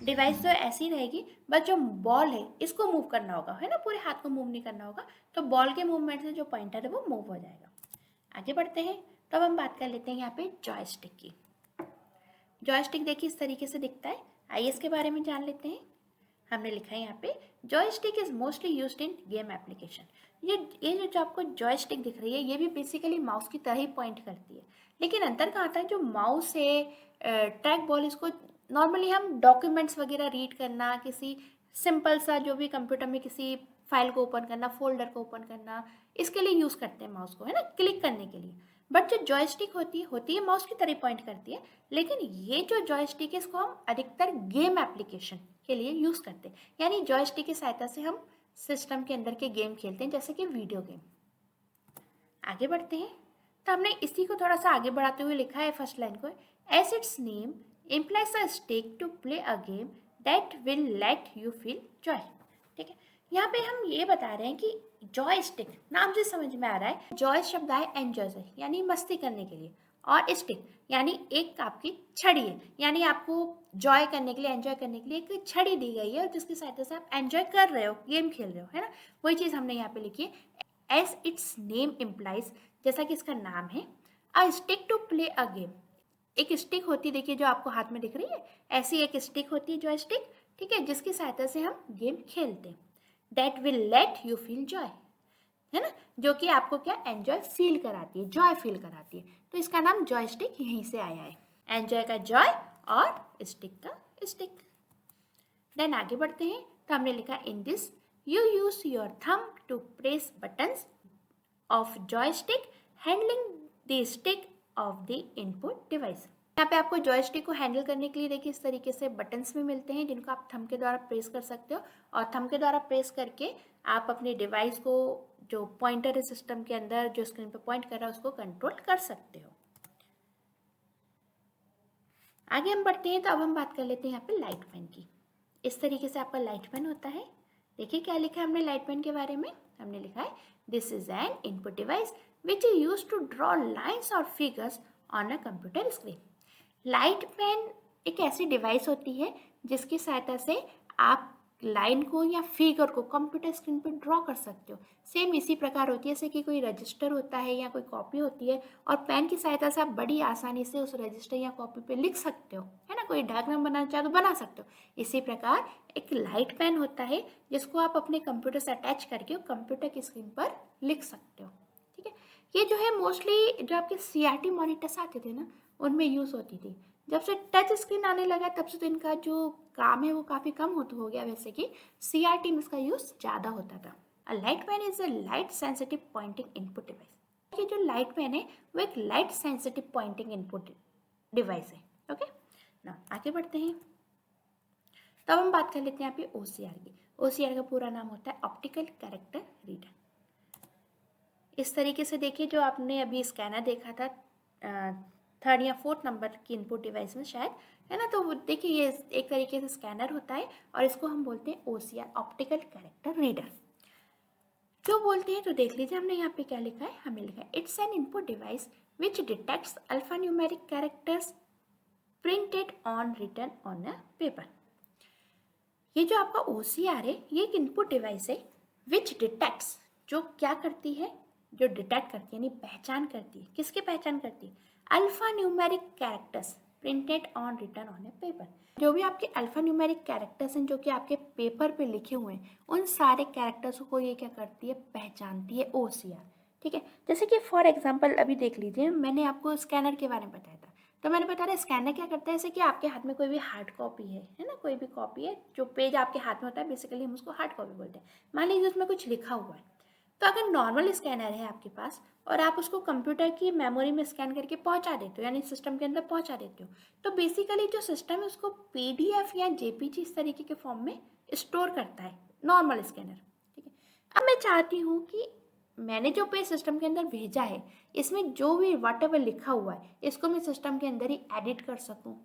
A: डिवाइस तो ऐसी रहेगी बस जो बॉल है इसको मूव करना होगा है ना, पूरे हाथ को मूव नहीं करना होगा। तो बॉल के मूवमेंट से जो पॉइंटर है वो मूव हो जाएगा। आगे बढ़ते हैं तो अब हम बात कर लेते हैं यहाँ पे जॉयस्टिक की। जॉयस्टिक देखिए इस तरीके से दिखता है, आइए इसके बारे में जान लेते हैं। हमने लिखा है यहाँ पे joystick is mostly used in game application. ये जो आपको जॉयस्टिक दिख रही है ये भी बेसिकली माउस की तरह ही पॉइंट करती है, लेकिन अंतर कहाँ आता है, जो माउस है ट्रैक बॉल इसको नॉर्मली हम डॉक्यूमेंट्स वगैरह रीड करना, किसी सिंपल सा जो भी कंप्यूटर में किसी फाइल को ओपन करना, फोल्डर को ओपन करना, इसके लिए यूज़ करते हैं माउस को है ना, क्लिक करने के लिए। बट जो जॉयस्टिक होती है माउस की तरह पॉइंट करती है, लेकिन ये जो जॉयस्टिक है इसको हम अधिकतर गेम एप्लीकेशन के लिए यूज़ करते हैं, यानी जॉयस्टिक की सहायता से हम सिस्टम के अंदर के गेम खेलते हैं, जैसे कि वीडियो गेम। आगे बढ़ते हैं, तो हमने इसी को थोड़ा सा आगे बढ़ाते हुए लिखा है फर्स्ट लाइन को, as its name implies a stick to play a game that will let you feel joy. ठीक है, यहाँ पे हम ये बता रहे हैं कि जॉय स्टिक नाम से समझ में आ रहा है, जॉय शब्द आए एंजॉय से, यानी मस्ती करने के लिए, और स्टिक यानी एक आपकी छड़ी है, यानी आपको जॉय करने के लिए, एंजॉय करने के लिए एक छड़ी दी गई है जिसकी सहायता से आप एंजॉय कर रहे हो, गेम खेल रहे हो, है ना। वही चीज़ हमने यहाँ पे लिखी है, एज इट्स नेम इम्प्लाइज, जैसा कि इसका नाम है, a stick to play a game. एक स्टिक होती है, देखिए जो आपको हाथ में दिख रही है, ऐसी एक स्टिक होती है जॉय स्टिक, ठीक है, जिसकी सहायता से हम गेम खेलते हैं। That will let you feel Joy, है ना, जो कि आपको क्या एंजॉय फील कराती है, जॉय फील कराती है, तो इसका नाम जॉय स्टिक यहीं से आया है, एंजॉय का जॉय और स्टिक का स्टिक। देन आगे बढ़ते हैं, तो हमने लिखा in this you use your thumb to press buttons of joystick handling the stick of the input device. यहाँ पे आपको जॉयस्टिक को हैंडल करने के लिए देखिए इस तरीके से बटन्स भी मिलते हैं जिनको आप थंब के द्वारा प्रेस कर सकते हो, और थंब के द्वारा प्रेस करके आप अपने डिवाइस को, जो पॉइंटर है सिस्टम के अंदर जो स्क्रीन पे पॉइंट कर रहा है, उसको कंट्रोल कर सकते हो। आगे हम बढ़ते हैं, तो अब हम बात कर लेते हैं यहाँ पे लाइट पेन की। इस तरीके से आपका लाइट पेन होता है। देखिए क्या लिखा है हमने लाइट पेन के बारे में, हमने लिखा है this is an input device which is used to draw lines और figures on a computer screen. Light pen एक ऐसी डिवाइस होती है जिसकी सहायता से आप लाइन को या फिगर को कंप्यूटर स्क्रीन पर ड्रॉ कर सकते हो। सेम इसी प्रकार होती है जैसे कि कोई रजिस्टर होता है या कोई कॉपी होती है, और पेन की सहायता से आप बड़ी आसानी से उस रजिस्टर या कॉपी पे लिख सकते हो, है ना, कोई डायग्राम बनाना चाहे तो बना सकते हो। इसी प्रकार एक लाइट पेन होता है जिसको आप अपने कंप्यूटर से अटैच करके कंप्यूटर की स्क्रीन पर लिख सकते हो। ठीक है, ये जो है मोस्टली जो आपके CRT मॉनिटर्स आते थे ना, उनमें यूज़ होती थी। जब से टच स्क्रीन आने लगा तब से तो इनका जो काम है वो काफ़ी कम हो गया, वैसे कि CRT में इसका यूज़ ज़्यादा होता था। A light pen is a light sensitive pointing input device. ये जो लाइट पेन है वो एक light sensitive pointing input device है। ओके ना, आगे बढ़ते हैं, तब हम बात कर लेते हैं यहाँ पे OCR की। OCR का पूरा नाम होता है ऑप्टिकल कैरेक्टर रीडर। इस तरीके से देखिए जो आपने अभी स्कैनर देखा था 3rd या 4th नंबर की इनपुट डिवाइस में शायद, है ना, तो देखिए ये एक तरीके से स्कैनर होता है और इसको हम बोलते हैं OCR ऑप्टिकल कैरेक्टर रीडर। क्यों बोलते हैं तो देख लीजिए हमने यहाँ पे क्या लिखा है, हमें लिखा है it's an input device which detects alpha numeric characters printed on written on a paper. ये जो आपका OCR है ये एक इनपुट डिवाइस है विच डिटेक्ट्स, जो क्या करती है, जो डिटेक्ट करती है यानी पहचान करती है, किसकी पहचान करती है, alpha numeric characters printed on written on a paper. जो भी आपके अल्फा न्यूमेरिक कैरेक्टर्स हैं जो कि आपके पेपर पे लिखे हुए हैं, उन सारे कैरेक्टर्स को ये क्या करती है, पहचानती है OCR। ठीक है, जैसे कि फॉर एग्जाम्पल अभी देख लीजिए मैंने आपको स्कैनर के बारे में बताया था, तो मैंने बता रहा स्कैनर क्या करता है, जैसे कि आपके हाथ में कोई भी हार्ड कॉपी है ना, कोई भी कॉपी है, जो पेज आपके हाथ में होता है बेसिकली हम उसको हार्ड कॉपी बोलते हैं। मान लीजिए उसमें कुछ लिखा हुआ है, तो अगर नॉर्मल स्कैनर है आपके पास और आप उसको कंप्यूटर की मेमोरी में स्कैन करके पहुंचा देते हो, यानी सिस्टम के अंदर पहुंचा देते हो, तो बेसिकली जो सिस्टम है उसको PDF या JPG इस तरीके के फॉर्म में स्टोर करता है नॉर्मल स्कैनर। ठीक है, अब मैं चाहती हूँ कि मैंने जो पेज सिस्टम के अंदर भेजा है इसमें जो भी व्हाटएवर लिखा हुआ है इसको मैं सिस्टम के अंदर ही एडिट कर सकूँ।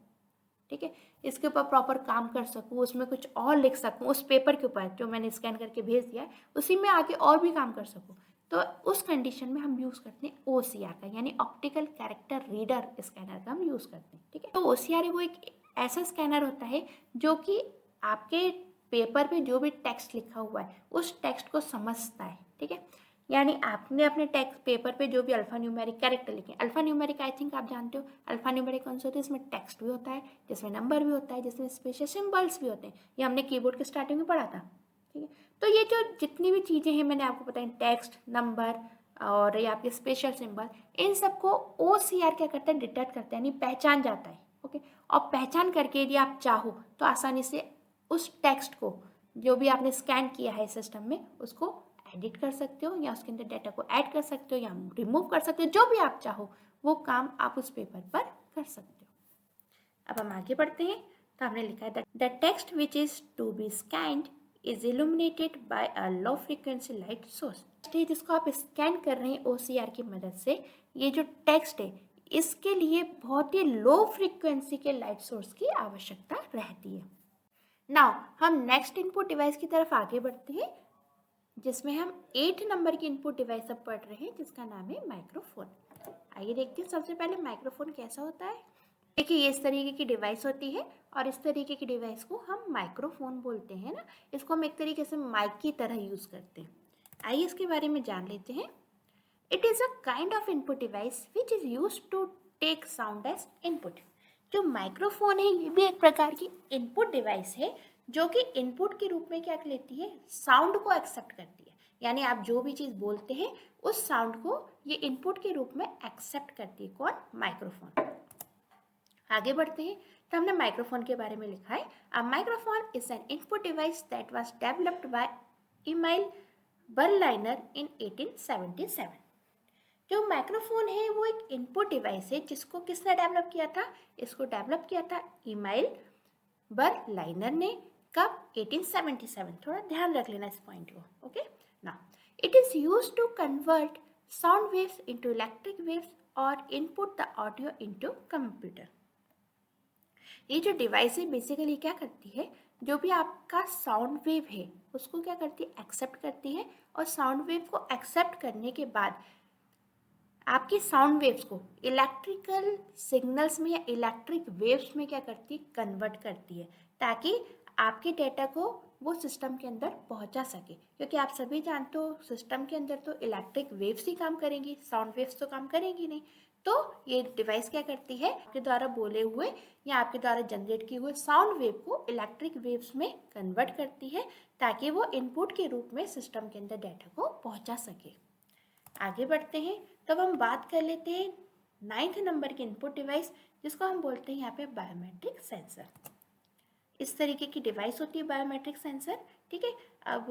A: ठीक है, इसके ऊपर प्रॉपर काम कर सकूँ, उसमें कुछ और लिख सकूँ, उस पेपर के ऊपर जो मैंने स्कैन करके भेज दिया है उसी में आगे और भी काम कर सकूँ, तो उस कंडीशन में हम यूज़ करते हैं OCR का, यानी ऑप्टिकल कैरेक्टर रीडर स्कैनर का हम यूज़ करते हैं। ठीक है, तो OCR वो एक ऐसा स्कैनर होता है जो कि आपके पेपर पे जो भी टेक्स्ट लिखा हुआ है उस टेक्स्ट को समझता है। ठीक है, यानी आपने अपने टेक्स्ट पेपर पे जो भी अल्फा न्यूमेरिक कैरेक्टर लिखे, अल्फा न्यूमेरिक आई थिंक आप जानते हो अल्फा न्यूमेरिक कौन से होते हैं, इसमें टेक्स्ट भी होता है, जिसमें नंबर भी होता है, जिसमें स्पेशल सिंबल्स भी होते हैं, ये हमने कीबोर्ड के स्टार्टिंग में पढ़ा था। ठीक है, तो ये जो जितनी भी चीज़ें हैं मैंने आपको बताई, टेक्स्ट, नंबर और ये आपके स्पेशल सिंबल, इन सबको OCR क्या करता है, डिटेक्ट करता है, यानी पहचान जाता है। ओके, और पहचान करके यदि आप चाहो तो आसानी से उस टेक्स्ट को जो भी आपने स्कैन किया है सिस्टम में उसको एडिट कर सकते हो या उसके अंदर डाटा को ऐड कर सकते हो या रिमूव कर सकते हो, जो भी आप चाहो वो काम आप उस पेपर पर कर सकते हो। अब हम आगे बढ़ते हैं। तो हमने लिखा है the text which is to be scanned is illuminated by a low frequency light source. जिसको आप स्कैन कर रहे हैं OCR की मदद से, ये जो टेक्स्ट है इसके लिए बहुत ही लो फ्रीक्वेंसी के लाइट सोर्स की आवश्यकता रहती है। नाउ हम नेक्स्ट इनपुट डिवाइस की तरफ आगे बढ़ते हैं, जिसमें हम 8 नंबर की इनपुट डिवाइस अब पढ़ रहे हैं, जिसका नाम है माइक्रोफोन। आइए देखते हैं सबसे पहले माइक्रोफोन कैसा होता है। देखिए ये इस तरीके की डिवाइस होती है और इस तरीके की डिवाइस को हम माइक्रोफोन बोलते हैं ना। इसको हम एक तरीके से माइक की तरह यूज करते हैं। आइए इसके बारे में जान लेते हैं। It is a kind of input device which is use to take sound as input. जो माइक्रोफोन है ये भी एक प्रकार की इनपुट डिवाइस है, जो कि इनपुट के रूप में क्या लेती है, साउंड को एक्सेप्ट करती है। यानी आप जो भी चीज बोलते हैं उस साउंड को ये इनपुट के रूप में एक्सेप्ट करती है। कौन? माइक्रोफोन। आगे बढ़ते हैं। तो हमने माइक्रोफोन के बारे में लिखा है a microphone is an input device that was developed by Emile Berliner in 1877। जो माइक्रोफोन है वो एक इनपुट डिवाइस है जिसको किसने डेवलप किया था? इसको डेवलप किया था इमाइल बर्लाइनर ने। कब? 1877। थोड़ा ध्यान रख लेना इस पॉइंट को। Okay, now it is used to convert sound waves into electric waves और input the audio into computer. ये जो डिवाइस है बेसिकली क्या करती है, जो भी आपका साउंड वेव है उसको क्या करती है, एक्सेप्ट करती है। और साउंड वेव को एक्सेप्ट करने के बाद आपके साउंड वेव्स को इलेक्ट्रिकल सिग्नल्स में या इलेक्ट्रिक वेव्स में क्या करती है, कन्वर्ट करती है, ताकि आपके डेटा को वो सिस्टम के अंदर पहुंचा सके। क्योंकि आप सभी जानते हो सिस्टम के अंदर तो इलेक्ट्रिक वेव्स ही काम करेंगी, साउंड वेव्स तो काम करेंगी नहीं। तो ये डिवाइस क्या करती है, आपके द्वारा बोले हुए या आपके द्वारा जनरेट किए हुए साउंड वेव को इलेक्ट्रिक वेव्स में कन्वर्ट करती है, ताकि वो इनपुट के रूप में सिस्टम के अंदर डाटा को पहुंचा सके। आगे बढ़ते हैं। तब हम बात कर लेते हैं 9th नंबर की इनपुट डिवाइस, जिसको हम बोलते हैं यहाँ पे बायोमेट्रिक सेंसर। इस तरीके की डिवाइस होती है बायोमेट्रिक सेंसर। ठीक है, अब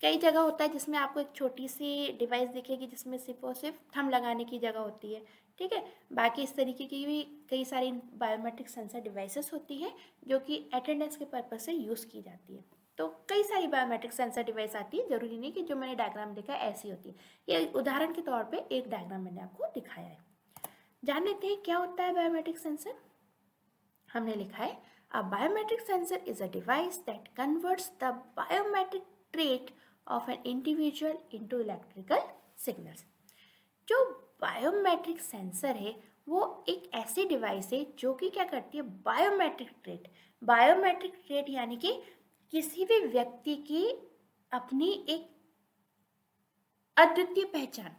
A: कई जगह होता है जिसमें आपको एक छोटी सी डिवाइस दिखेगी जिसमें सिर्फ और सिर्फ थंब लगाने की जगह होती है। ठीक है, बाकी इस तरीके की भी कई सारी बायोमेट्रिक सेंसर डिवाइसेस होती हैं जो कि अटेंडेंस के पर्पज से यूज़ की जाती है। तो कई सारी बायोमेट्रिक सेंसर डिवाइस आती है, जरूरी नहीं कि जो मैंने डायग्राम देखा है ऐसी होती है। ये उदाहरण के तौर पे एक डायग्राम मैंने आपको दिखाया है। जान लेते हैं क्या होता है बायोमेट्रिक सेंसर। हमने लिखा है a biometric sensor is a device that converts the biometric trait of an individual into electrical signals. जो बायोमेट्रिक सेंसर है वो एक ऐसी डिवाइस है जो कि क्या करती है, बायोमेट्रिक ट्रेट। बायोमेट्रिक ट्रेट यानी कि किसी भी व्यक्ति की अपनी एक अद्वितीय पहचान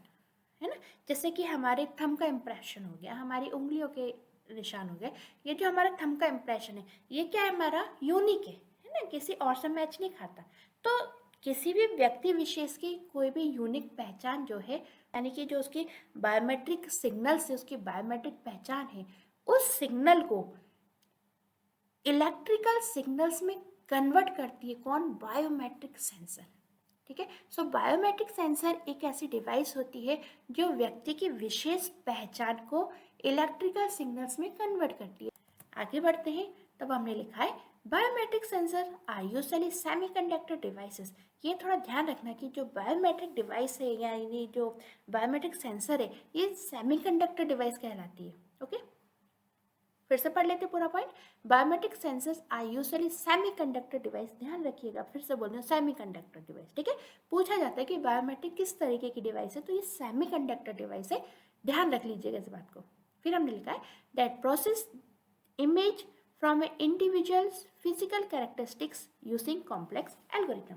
A: है ना। जैसे कि हमारे थंब का इम्प्रेशन हो गया, हमारी उंगलियों के निशान हो गए, ये जो हमारा थंब का इम्प्रेशन है ये क्या है, हमारा यूनिक है ना, किसी और से मैच नहीं खाता। तो किसी भी व्यक्ति विशेष की कोई भी यूनिक पहचान जो है, यानी कि जो उसकी बायोमेट्रिक सिग्नल से उसकी बायोमेट्रिक पहचान है, उस सिग्नल को इलेक्ट्रिकल सिग्नल्स में कन्वर्ट करती है कौन? Biometric sensor. ठीक है, सो बायोमेट्रिक सेंसर एक ऐसी डिवाइस होती है जो व्यक्ति की विशेष पहचान को इलेक्ट्रिकल सिग्नल्स में कन्वर्ट करती है। आगे बढ़ते हैं। तब हमने लिखा है biometric sensor are usually semiconductor devices. ये थोड़ा ध्यान रखना कि जो बायोमेट्रिक डिवाइस है यानी जो बायोमेट्रिक सेंसर है ये सेमीकंडक्टर डिवाइस कहलाती है। ओके, फिर से पढ़ लेते पूरा point. Biometric sensors are usually semiconductor device. ध्यान रखिएगा, फिर से बोल रहे हैं सेमीकंडक्टर डिवाइस। ठीक है, पूछा जाता है कि बायोमेट्रिक किस तरीके की डिवाइस है, तो ये सेमीकंडक्टर डिवाइस है। ध्यान रख लीजिएगा इस बात को। फिर हमने लिखा है that process image from A individuals physical characteristics using complex algorithm.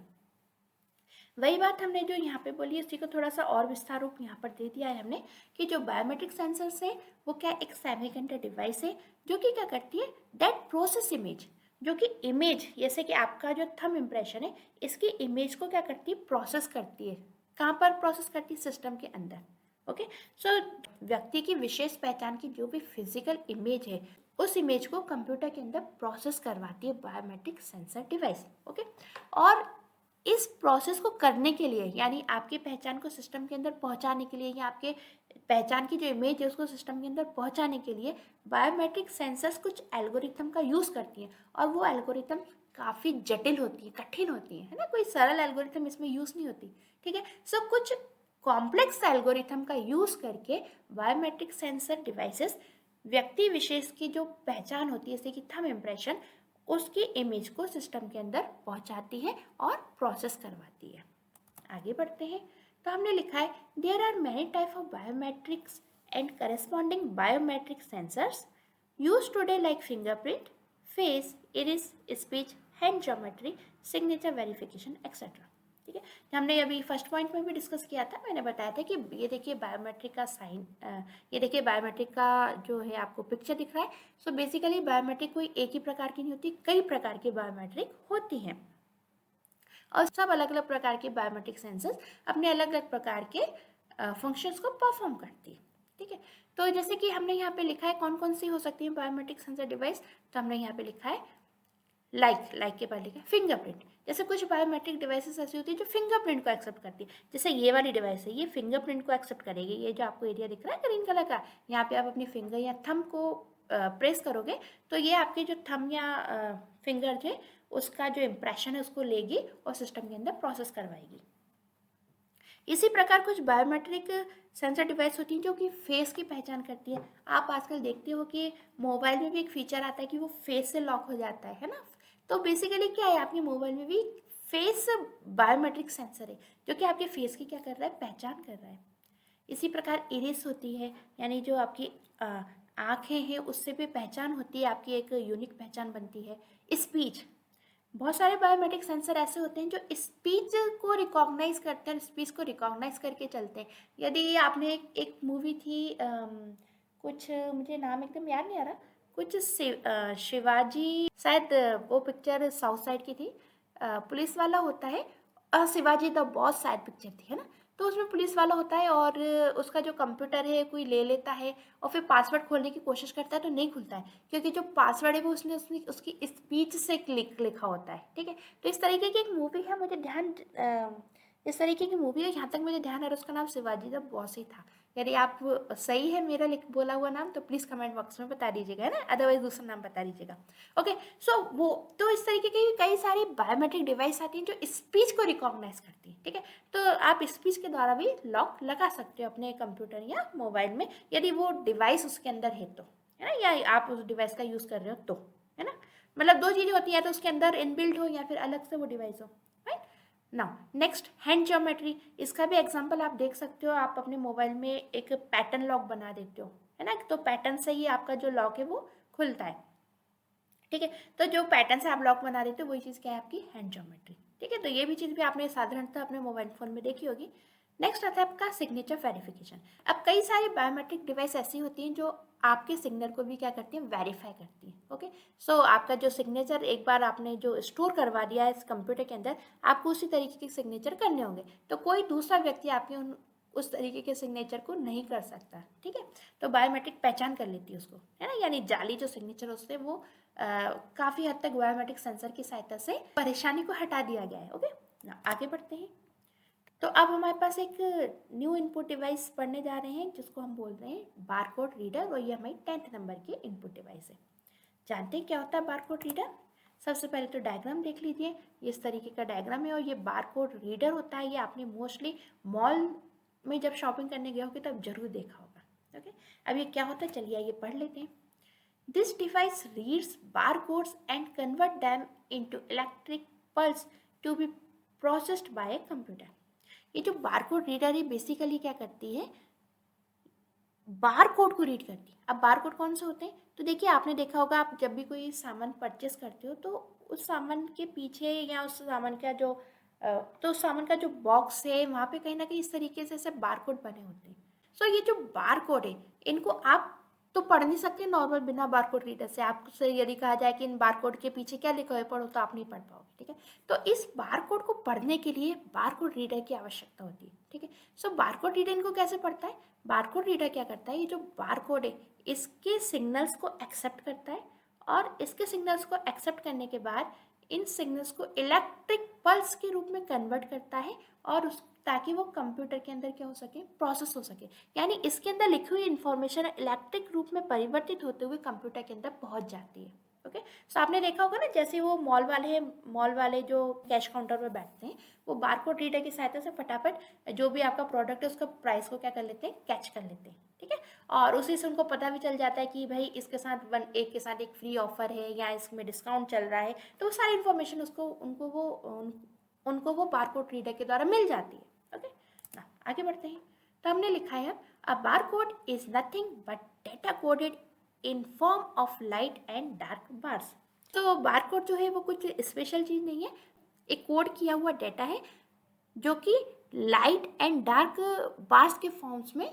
A: वही बात हमने जो यहाँ पे बोली उसी को थोड़ा सा और विस्तार रूप यहाँ पर दे दिया है हमने कि जो बायोमेट्रिक सेंसर्स है वो क्या एक सेमीकंडक्टर डिवाइस है जो कि क्या करती है, दैट प्रोसेस इमेज, जो कि इमेज जैसे कि आपका जो थंब इम्प्रेशन है इसकी इमेज को क्या करती है, प्रोसेस करती है। कहाँ पर प्रोसेस करती है? सिस्टम के अंदर। ओके, सो व्यक्ति की विशेष पहचान की जो भी फिजिकल इमेज है उस इमेज को कंप्यूटर के अंदर प्रोसेस करवाती है बायोमेट्रिक सेंसर डिवाइस। ओके, और इस प्रोसेस को करने के लिए, यानी आपकी पहचान को सिस्टम के अंदर पहुंचाने के लिए, या आपके पहचान की जो इमेज है उसको सिस्टम के अंदर पहुंचाने के लिए बायोमेट्रिक सेंसर्स कुछ एल्गोरिथम का यूज़ करती हैं, और वो एल्गोरिथम काफ़ी जटिल होती है, कठिन होती है ना, कोई सरल एल्गोरिथम इसमें यूज़ नहीं होती। ठीक है, सो कुछ कॉम्प्लेक्स एल्गोरिथम का यूज़ करके बायोमेट्रिक सेंसर डिवाइसेस व्यक्ति विशेष की जो पहचान होती है, जैसे कि थंब इम्प्रेशन, उसकी इमेज को सिस्टम के अंदर पहुंचाती है और प्रोसेस करवाती है। आगे बढ़ते हैं। तो हमने लिखा है there are many type of biometrics and corresponding biometric sensors use today like fingerprint, face, iris, speech, hand geometry, signature verification etcetera. ठीक है, हमने अभी फर्स्ट पॉइंट में भी डिस्कस किया था, मैंने बताया था कि ये देखिए बायोमेट्रिक का साइन, ये देखिए बायोमेट्रिक का जो है आपको पिक्चर दिख रहा है। सो बेसिकली बायोमेट्रिक कोई एक ही प्रकार की नहीं होती, कई प्रकार की बायोमेट्रिक होती हैं, और सब अलग अलग प्रकार के बायोमेट्रिक सेंसर्स अपने अलग अलग प्रकार के फंक्शंस को परफॉर्म करती है। ठीक है, तो जैसे कि हमने यहाँ पे लिखा है कौन कौन सी हो सकती है बायोमेट्रिक सेंसर डिवाइस, तो हमने यहाँ पे लिखा है लाइक के बाद लिखा है फिंगरप्रिंट। जैसे कुछ बायोमेट्रिक डिवाइसेस ऐसी होती है जो फिंगरप्रिंट को एक्सेप्ट करती है, जैसे ये वाली डिवाइस है, ये फिंगरप्रिंट को एक्सेप्ट करेगी। ये जो आपको एरिया दिख रहा है ग्रीन कलर का, यहाँ पे आप अपनी फिंगर या थंब को प्रेस करोगे तो ये आपके जो थंब या फिंगर है उसका जो इम्प्रेशन है उसको लेगी और सिस्टम के अंदर प्रोसेस करवाएगी। इसी प्रकार कुछ बायोमेट्रिक सेंसर डिवाइस होती हैं जो कि फेस की पहचान करती है। आप आजकल देखते हो कि मोबाइल में भी एक फीचर आता है कि वो फेस से लॉक हो जाता है ना। तो बेसिकली क्या है, आपके मोबाइल में भी फेस बायोमेट्रिक सेंसर है जो कि आपके फेस की क्या कर रहा है, पहचान कर रहा है। इसी प्रकार इरिस होती है, यानी जो आपकी आँखें हैं उससे भी पहचान होती है, आपकी एक यूनिक पहचान बनती है। स्पीच, बहुत सारे बायोमेट्रिक सेंसर ऐसे होते हैं जो स्पीच को रिकॉग्नाइज करते हैं, स्पीच को रिकॉग्नाइज करके चलते हैं। यदि आपने एक मूवी थी कुछ, मुझे नाम एकदम याद नहीं आ रहा, कुछ शिवाजी, शायद वो पिक्चर साउथ साइड की थी, पुलिस वाला होता है, शिवाजी द बॉस शायद पिक्चर थी, है ना। तो उसमें पुलिस वाला होता है और उसका जो कंप्यूटर है कोई ले लेता है और फिर पासवर्ड खोलने की कोशिश करता है तो नहीं खुलता है, क्योंकि जो पासवर्ड है वो उसने उसकी स्पीच से लिखा होता है। ठीक है, तो इस तरीके की एक मूवी है, मुझे ध्यान इस तरीके की मूवी है, यहाँ तक मुझे ध्यान है, उसका नाम शिवाजी द बॉस ही था। यदि आप सही है मेरा बोला हुआ नाम तो प्लीज़ कमेंट बॉक्स में बता दीजिएगा, है ना, अदरवाइज दूसरा नाम बता दीजिएगा। ओके, सो वो तो इस तरीके की कई सारी बायोमेट्रिक डिवाइस आती हैं जो स्पीच को रिकॉग्नाइज करती है। ठीक है, तो आप स्पीच के द्वारा भी लॉक लगा सकते हो अपने कंप्यूटर या मोबाइल में, यदि वो डिवाइस उसके अंदर है तो, है ना, या आप उस डिवाइस का यूज़ कर रहे हो तो, है ना। मतलब दो चीज़ें होती हैं, या तो उसके अंदर इनबिल्ट हो या फिर अलग से वो डिवाइस हो। Right, now next hand geometry, इसका भी एग्जांपल आप देख सकते हो। आप अपने मोबाइल में एक पैटर्न लॉक बना देते हो, है ना, तो पैटर्न से ही आपका जो लॉक है वो खुलता है। ठीक है, तो जो पैटर्न से आप लॉक बना देते हो वही चीज़ क्या है, आपकी हैंड ज्योमेट्री। ठीक है, तो ये भी चीज़ भी आपने साधारणतः अपने मोबाइल फ़ोन में देखी होगी। नेक्स्ट आता है आपका सिग्नेचर वेरिफिकेशन। अब कई सारी बायोमेट्रिक डिवाइस ऐसी होती हैं जो आपके सिग्नल को भी क्या करती हैं, वेरीफाई करती हैं। ओके, सो आपका जो सिग्नेचर एक बार आपने जो स्टोर करवा दिया है इस कंप्यूटर के अंदर, आपको उसी तरीके के सिग्नेचर करने होंगे, तो कोई दूसरा व्यक्ति आपके उस तरीके के सिग्नेचर को नहीं कर सकता। ठीक है, तो बायोमेट्रिक पहचान कर लेती है उसको, है ना, यानी जाली जो सिग्नेचर होते हैं वो काफ़ी हद तक बायोमेट्रिक सेंसर की सहायता से परेशानी को हटा दिया गया है। ओके, ना आगे बढ़ते हैं। तो अब हमारे पास एक न्यू इनपुट डिवाइस पढ़ने जा रहे हैं जिसको हम बोल रहे हैं बारकोड रीडर, और ये हमारी 10th नंबर की इनपुट डिवाइस है। जानते हैं क्या होता है बारकोड रीडर? सबसे पहले तो डायग्राम देख लीजिए, इस तरीके का डायग्राम है और ये बारकोड रीडर होता है। ये आपने मोस्टली मॉल में जब शॉपिंग करने गए होगे तब जरूर देखा होगा। ओके, अब ये क्या होता है, चलिए ये पढ़ लेते हैं। This device reads barcodes and convert them into electric pulse to be processed by a computer. ये जो बारकोड रीडर है बेसिकली क्या करती है, बारकोड को रीड करती है। अब बारकोड कौन से होते हैं, तो देखिए आपने देखा होगा, आप जब भी कोई सामान परचेस करते हो तो उस सामान के पीछे या उस सामान का जो तो उस सामान का जो बॉक्स है वहाँ पे कहीं ना कहीं इस तरीके से बारकोड बने होते हैं। सो ये जो बारकोड है इनको आप तो पढ़ नहीं सकते नॉर्मल बिना बारकोड रीडर से। आपसे यदि कहा जाए कि इन बारकोड के पीछे क्या लिखा है पढ़ो, तो आप नहीं पढ़ पाओगे। ठीक है, तो इस बारकोड को पढ़ने के लिए बारकोड रीडर की आवश्यकता होती है। ठीक है, सो बारकोड रीडर इनको कैसे पढ़ता है, बारकोड रीडर क्या करता है, ये जो बारकोड है इसके सिग्नल्स को एक्सेप्ट करता है और इसके सिग्नल्स को एक्सेप्ट करने के बाद इन सिग्नल्स को इलेक्ट्रिक पल्स के रूप में कन्वर्ट करता है और उस ताकि वो कंप्यूटर के अंदर क्या हो सके, प्रोसेस हो सके। यानी इसके अंदर लिखी हुई इंफॉर्मेशन इलेक्ट्रिक रूप में परिवर्तित होते हुए कंप्यूटर के अंदर पहुंच जाती है। ओके, सो आपने देखा होगा ना, जैसे वो मॉल वाले जो कैश काउंटर पर बैठते हैं, वो बारकोड रीडर की सहायता से फटाफट जो भी आपका प्रोडक्ट है उसका प्राइस को क्या कर लेते हैं, कैच कर लेते हैं। ठीक है, और उसी से उनको पता भी चल जाता है कि भाई इसके साथ एक के साथ एक फ्री ऑफर है या इसमें डिस्काउंट चल रहा है, तो वो सारी इन्फॉर्मेशन उनको वो बारकोड रीडर के द्वारा मिल जाती है। ओके, ना आगे बढ़ते हैं। तो हमने लिखा है a barcode is nothing but data coded in form of light and dark bars. तो बारकोड जो है वो कुछ स्पेशल चीज़ नहीं है, एक कोड किया हुआ डेटा है जो कि लाइट एंड डार्क बार्स के फॉर्म्स में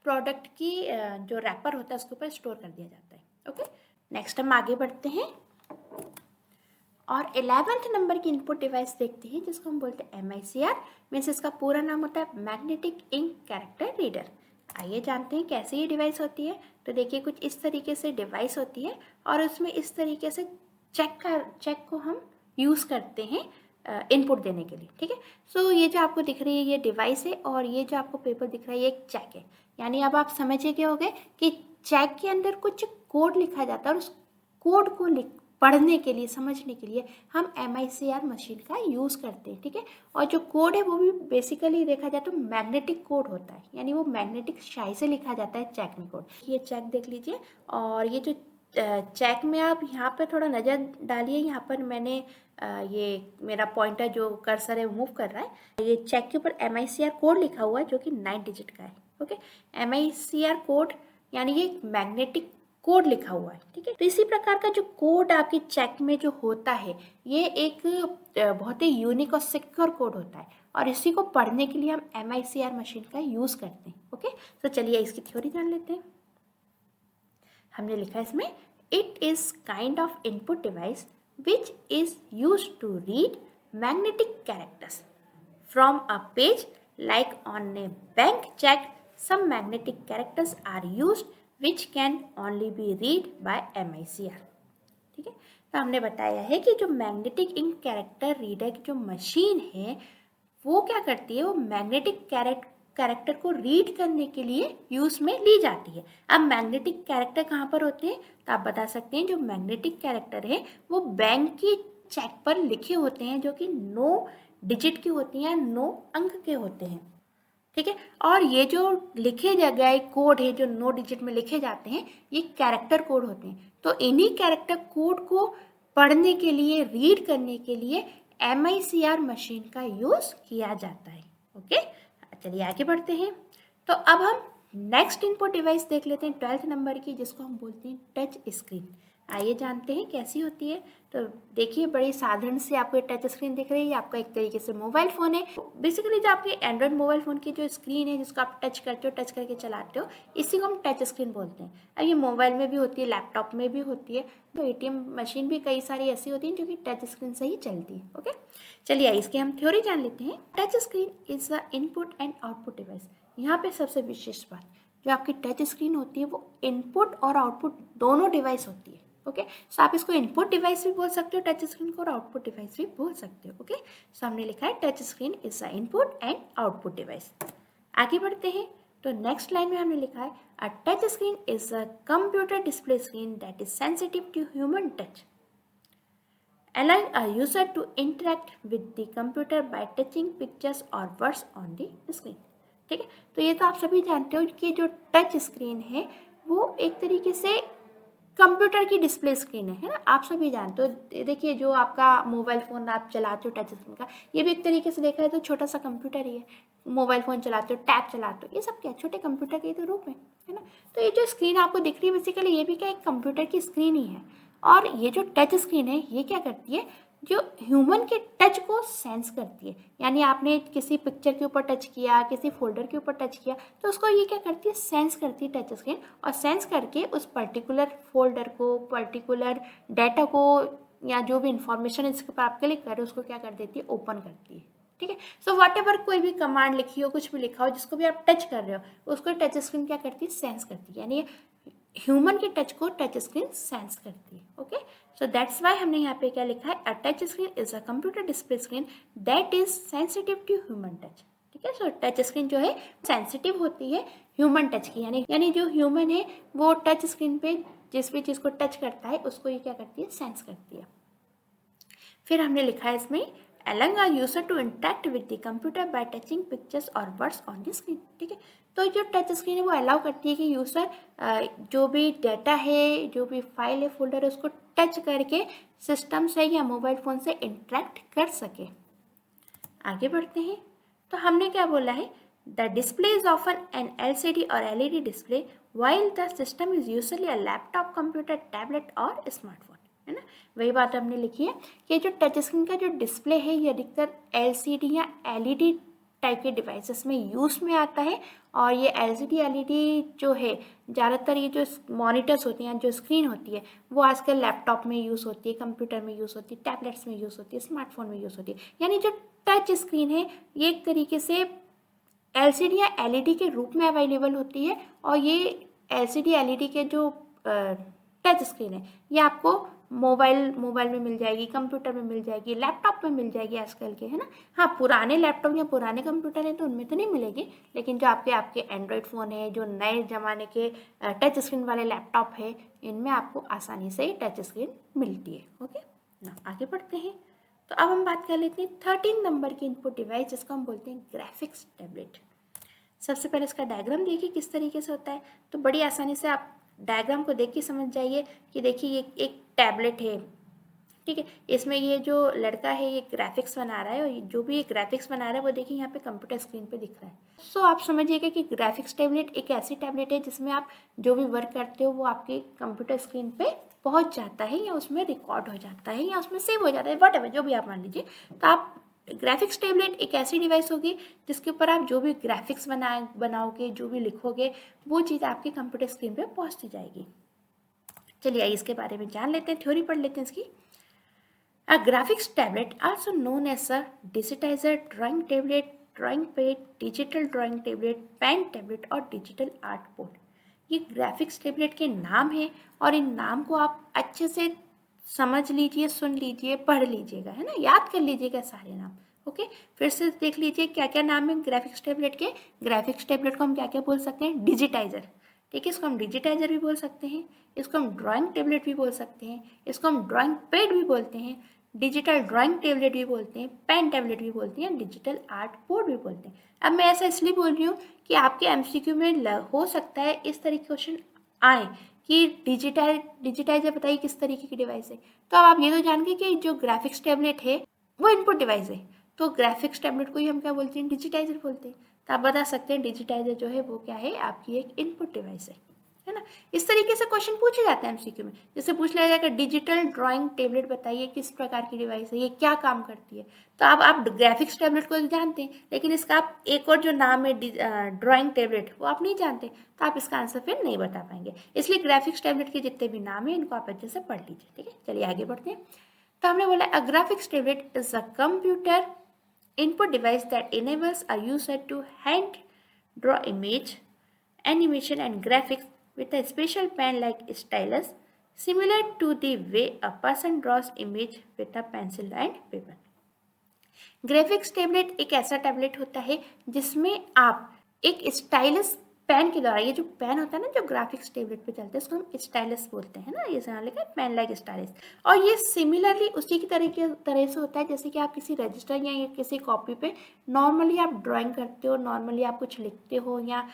A: प्रोडक्ट की जो रैपर होता है उसके ऊपर स्टोर कर दिया जाता है। ओके, नेक्स्ट हम आगे बढ़ते हैं और 11th नंबर की इनपुट डिवाइस देखते हैं जिसको हम बोलते हैं MICR, मीन्स इसका पूरा नाम होता है मैग्नेटिक इंक कैरेक्टर रीडर। आइए जानते हैं कैसे ये डिवाइस होती है। तो देखिए कुछ इस तरीके से डिवाइस होती है और उसमें इस तरीके से चेक को हम यूज़ करते हैं इनपुट देने के लिए। ठीक है, सो ये जो आपको दिख रही है ये डिवाइस है और ये जो आपको पेपर दिख रहा है ये एक चेक है। यानी अब आप समझे क्या हो गए कि चेक के अंदर कुछ कोड लिखा जाता है और उस कोड को पढ़ने के लिए, समझने के लिए हम MICR मशीन का यूज़ करते हैं। ठीक है, और जो कोड है वो भी बेसिकली देखा जाए तो मैग्नेटिक कोड होता है, यानी वो मैग्नेटिक शाई से लिखा जाता है चेक में कोड। ये चेक देख लीजिए और ये जो चेक में आप यहाँ पे थोड़ा नज़र डालिए, यहाँ पर मैंने ये मेरा पॉइंटर जो कर्सर है मूव कर रहा है, ये चेक के ऊपर MICR कोड लिखा हुआ है जो कि 9 डिजिट का है। ओके, MICR कोड यानी ये मैग्नेटिक कोड लिखा हुआ है। ठीक है, तो इसी प्रकार का जो कोड आपके चेक में जो होता है ये एक बहुत ही यूनिक और सिक्योर कोड होता है और इसी को पढ़ने के लिए हम MICR मशीन का यूज़ करते हैं। ओके, तो चलिए इसकी थ्योरी जान लेते हैं। हमने लिखा है इसमें it is kind of input device which is use to read magnetic characters from a page like on a bank cheque. Some magnetic characters are used which can only be read by MICR। ठीक है, तो हमने बताया है कि जो मैग्नेटिक इंक कैरेक्टर रीडर की जो मशीन है वो क्या करती है, वो मैग्नेटिक कैरेक्टर को रीड करने के लिए यूज में ली जाती है। अब मैग्नेटिक कैरेक्टर कहाँ पर होते हैं, तो आप बता सकते हैं जो मैग्नेटिक कैरेक्टर है वो बैंक की चेक पर लिखे होते हैं जो कि 9 डिजिट के होते हैं या 9 अंक के होते हैं। ठीक है, और ये जो लिखे गए कोड है जो 9 डिजिट में लिखे जाते हैं ये कैरेक्टर कोड होते हैं। तो इन्हीं कैरेक्टर कोड को पढ़ने के लिए, रीड करने के लिए MICR मशीन का यूज़ किया जाता है। ओके, चलिए आगे बढ़ते हैं। तो अब हम नेक्स्ट इनपुट डिवाइस देख लेते हैं 12th नंबर की, जिसको हम बोलते हैं टच स्क्रीन। आइए जानते हैं कैसी होती है। तो देखिए बड़ी साधारण से आपको टच स्क्रीन दिख रही है, आपका एक तरीके से मोबाइल फ़ोन है। बेसिकली जो आपके एंड्रॉयड मोबाइल फ़ोन की जो स्क्रीन है जिसको आप टच करते हो, टच करके चलाते हो, इसी को हम टच स्क्रीन बोलते हैं। अब ये मोबाइल में भी होती है, लैपटॉप में भी होती है, तो ATM मशीन भी कई सारी ऐसी होती हैं जो कि टच स्क्रीन से ही चलती है। ओके, चलिए इसकी हम थ्योरी जान लेते हैं। Touch screen is the input and output device. यहाँ पे सबसे विशेष बात, जो आपकी टच स्क्रीन होती है वो इनपुट और आउटपुट दोनों डिवाइस होती है। ओके, सो आप इसको इनपुट डिवाइस भी बोल सकते हो टच स्क्रीन को और आउटपुट डिवाइस भी बोल सकते हो। ओके, सो हमने लिखा है touch screen is the input and output device. आगे बढ़ते हैं तो नेक्स्ट लाइन में हमने लिखा है a touch screen is a computer display screen that is sensitive to human touch, allowing a user to interact with the computer by touching pictures or words on the screen। ठीक है, तो ये तो आप सभी जानते हो कि जो टच स्क्रीन है वो एक तरीके से कंप्यूटर की डिस्प्ले स्क्रीन है ना, आप सभी जानते हो। देखिए जो आपका मोबाइल फ़ोन आप चलाते हो टच स्क्रीन का, ये भी एक तरीके से देखा है तो छोटा सा कंप्यूटर ही है। मोबाइल फ़ोन चलाते हो, टैब चलाते हो, ये सब क्या छोटे कंप्यूटर के तो रूप में है ना। तो ये जो स्क्रीन आपको दिख रही है बेसिकली ये भी क्या एक कंप्यूटर की स्क्रीन ही है। और ये जो टच स्क्रीन है ये क्या करती है, जो ह्यूमन के टच को सेंस करती है। यानी आपने किसी पिक्चर के ऊपर टच किया, किसी फोल्डर के ऊपर टच किया, तो उसको ये क्या करती है, सेंस करती है टच स्क्रीन, और सेंस करके उस पर्टिकुलर फोल्डर को, पर्टिकुलर डाटा को या जो भी इंफॉर्मेशन इसके ऊपर आप क्लिक कर रहे हो उसको क्या कर देती है, ओपन करती है। ठीक है, सो वॉट एवर कोई भी कमांड लिखी हो, कुछ भी लिखा हो, जिसको भी आप टच कर रहे हो उसको टच स्क्रीन क्या करती है, सेंस करती है। यानी ह्यूमन के टच को टच स्क्रीन सेंस करती है। ओके, सो दैट्स वाई हमने यहाँ पे क्या लिखा है, a touch screen is a computer display screen that is sensitive to human touch. ठीक है, सो टच स्क्रीन जो है सेंसिटिव होती है ह्यूमन टच की, यानी जो ह्यूमन है वो टच स्क्रीन पे जिस भी चीज़ को टच करता है उसको ये क्या करती है, सेंस करती है। फिर हमने लिखा है इसमें allowing a user to interact with the computer by touching pictures or words on the screen। ठीक है, तो जो टच स्क्रीन है वो अलाउ करती है कि यूज़र जो भी डाटा है, जो भी फाइल है, फोल्डर है, उसको टच करके सिस्टम से या मोबाइल फ़ोन से इंटरेक्ट कर सके। आगे बढ़ते हैं, तो हमने क्या बोला है, the display is often an LCD और LED display while the system is usually a laptop, computer, tablet और स्मार्टफोन। है ना, वही बात हमने लिखी है कि जो टच स्क्रीन का जो डिस्प्ले है ये अधिकतर LCD या LED टाइप के डिवाइसेस में यूज़ में आता है। और ये LCD LED जो है ज़्यादातर ये जो मॉनिटर्स होती हैं, जो स्क्रीन होती है, वो आजकल लैपटॉप में यूज़ होती है, कंप्यूटर में यूज़ होती है, टैबलेट्स में यूज़ होती है, स्मार्टफोन में यूज़ होती है। यानी जो टच स्क्रीन है ये एक तरीके से LCD या LED के रूप में अवेलेबल होती है। और ये LCD LED के जो टच स्क्रीन है ये आपको मोबाइल में मिल जाएगी, कंप्यूटर में मिल जाएगी, लैपटॉप में मिल जाएगी आजकल के, है ना। हाँ, पुराने लैपटॉप या पुराने कंप्यूटर हैं तो उनमें तो नहीं मिलेगी, लेकिन जो आपके एंड्रॉयड फ़ोन है, जो नए ज़माने के टच स्क्रीन वाले लैपटॉप है, इनमें आपको आसानी से टच स्क्रीन मिलती है। ओके ना, आगे बढ़ते हैं। तो अब हम बात कर लेते हैं 13 नंबर की इनपुट डिवाइस, जिसको हम बोलते हैं ग्राफिक्स टैबलेट। सबसे पहले इसका डायग्राम देखिए किस तरीके से होता है। तो बड़ी आसानी से आप डायग्राम को देख के समझ जाइए कि देखिए ये एक टैबलेट है। ठीक है, इसमें ये जो लड़का है ये ग्राफिक्स बना रहा है, और जो भी ये ग्राफिक्स बना रहा है वो देखिए यहाँ पे कंप्यूटर स्क्रीन पे दिख रहा है। सो आप समझिएगा कि ग्राफिक्स टैबलेट एक ऐसी टैबलेट है जिसमें आप जो भी वर्क करते हो वो आपके कंप्यूटर स्क्रीन पे पहुँच जाता है, या उसमें रिकॉर्ड हो जाता है, या उसमें सेव हो जाता है, वट एवर जो भी आप मान लीजिए। तो आप ग्राफिक्स टैबलेट एक ऐसी डिवाइस होगी जिसके ऊपर आप जो भी ग्राफिक्स बनाओगे, जो भी लिखोगे, वो चीज़ आपके कंप्यूटर स्क्रीन पे पहुँचती जाएगी। चलिए आइए इसके बारे में जान लेते हैं, थ्योरी पढ़ लेते हैं इसकी। A graphics tablet, also known as a digitizer, drawing tablet, drawing pad, digital drawing tablet, pen tablet और digital art board, ये ग्राफिक्स टेबलेट के नाम है। और इन नाम को आप अच्छे से समझ लीजिए, सुन लीजिए, पढ़ लीजिएगा, है ना, याद कर लीजिएगा सारे नाम। ओके, फिर से देख लीजिए क्या क्या नाम है ग्राफिक्स टेबलेट के। ग्राफिक्स टेबलेट को हम क्या क्या बोल सकते हैं, डिजिटाइजर। ठीक है, इसको हम डिजिटाइजर भी बोल सकते हैं, इसको हम ड्राइंग टेबलेट भी बोल सकते हैं, इसको हम ड्राइंग पैड भी बोलते हैं, डिजिटल ड्राइंग टेबलेट भी बोलते हैं, पेन टेबलेट भी बोलते हैं, डिजिटल आर्ट बोर्ड भी बोलते हैं। अब मैं ऐसा इसलिए बोल रही हूँ कि आपके MCQ में हो सकता है इस तरह के क्वेश्चन आए कि डिजिटाइजर बताइए किस तरीके की डिवाइस है। तो अब आप ये तो जान गए कि जो ग्राफिक्स टैबलेट है वो इनपुट डिवाइस है, तो ग्राफिक्स टैबलेट को ही हम क्या बोलते हैं, डिजिटाइजर बोलते हैं। तो आप बता सकते हैं डिजिटाइजर जो है वो क्या है, आपकी एक इनपुट डिवाइस है ना। इस तरीके से क्वेश्चन पूछे जाते हैं MCQ में। जैसे पूछ लिया जाएगा डिजिटल ड्राइंग टेबलेट बताइए किस प्रकार की डिवाइस है, ये क्या काम करती है। तो अब आप ग्राफिक्स टैबलेट को जानते हैं, लेकिन इसका आप एक और जो नाम है ड्राइंग टैबलेट वो आप नहीं जानते, तो आप इसका आंसर फिर नहीं बता पाएंगे। इसलिए ग्राफिक्स टैबलेट के जितने भी नाम है इनको आप अच्छे से पढ़ लीजिए। ठीक है, चलिए आगे बढ़ते हैं। तो हमने बोला a graphics tablet is a computer input device that enables a user to hand draw image, animation and graphics with a special pen like stylus, similar to the way a person draws image with a pencil and paper। Graphics tablet एक ऐसा टैबलेट होता है जिसमें आप एक स्टाइलस पेन के द्वारा, ये जो पेन होता है ना जो ग्राफिक्स टैबलेट पे चलता है उसको हम स्टाइलस बोलते हैं ना, ये सुना लिखा है पेन लाइक स्टाइलस। और ये सिमिलरली उसी की तरह से होता है जैसे कि आप किसी रजिस्टर या किसी कॉपी पे नॉर्मली आप ड्राइंग करते हो, नॉर्मली आप कुछ लिखते हो या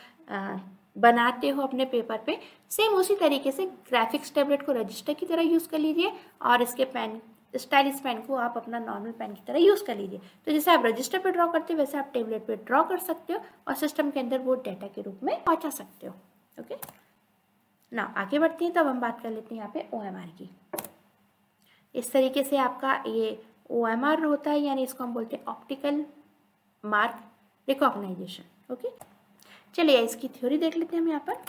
A: बनाते हो अपने पेपर पे, सेम उसी तरीके से ग्राफिक्स टैबलेट को रजिस्टर की तरह यूज़ कर लीजिए और इसके पेन स्टाइलिश पेन को आप अपना नॉर्मल पेन की तरह यूज़ कर लीजिए। तो जैसे आप रजिस्टर पे ड्रॉ करते हो वैसे आप टेबलेट पे ड्रॉ कर सकते हो और सिस्टम के अंदर वो डाटा के रूप में पहुंचा सकते हो। ओके ना, आगे बढ़ते हैं। तब हम बात कर लेते हैं यहाँ पे OMR की। इस तरीके से आपका ये OMR होता है, यानी इसको हम बोलते हैं ऑप्टिकल मार्क रिकॉग्नाइजेशन। ओके, चलिए इसकी थ्योरी देख लेते हैं हम यहाँ पर।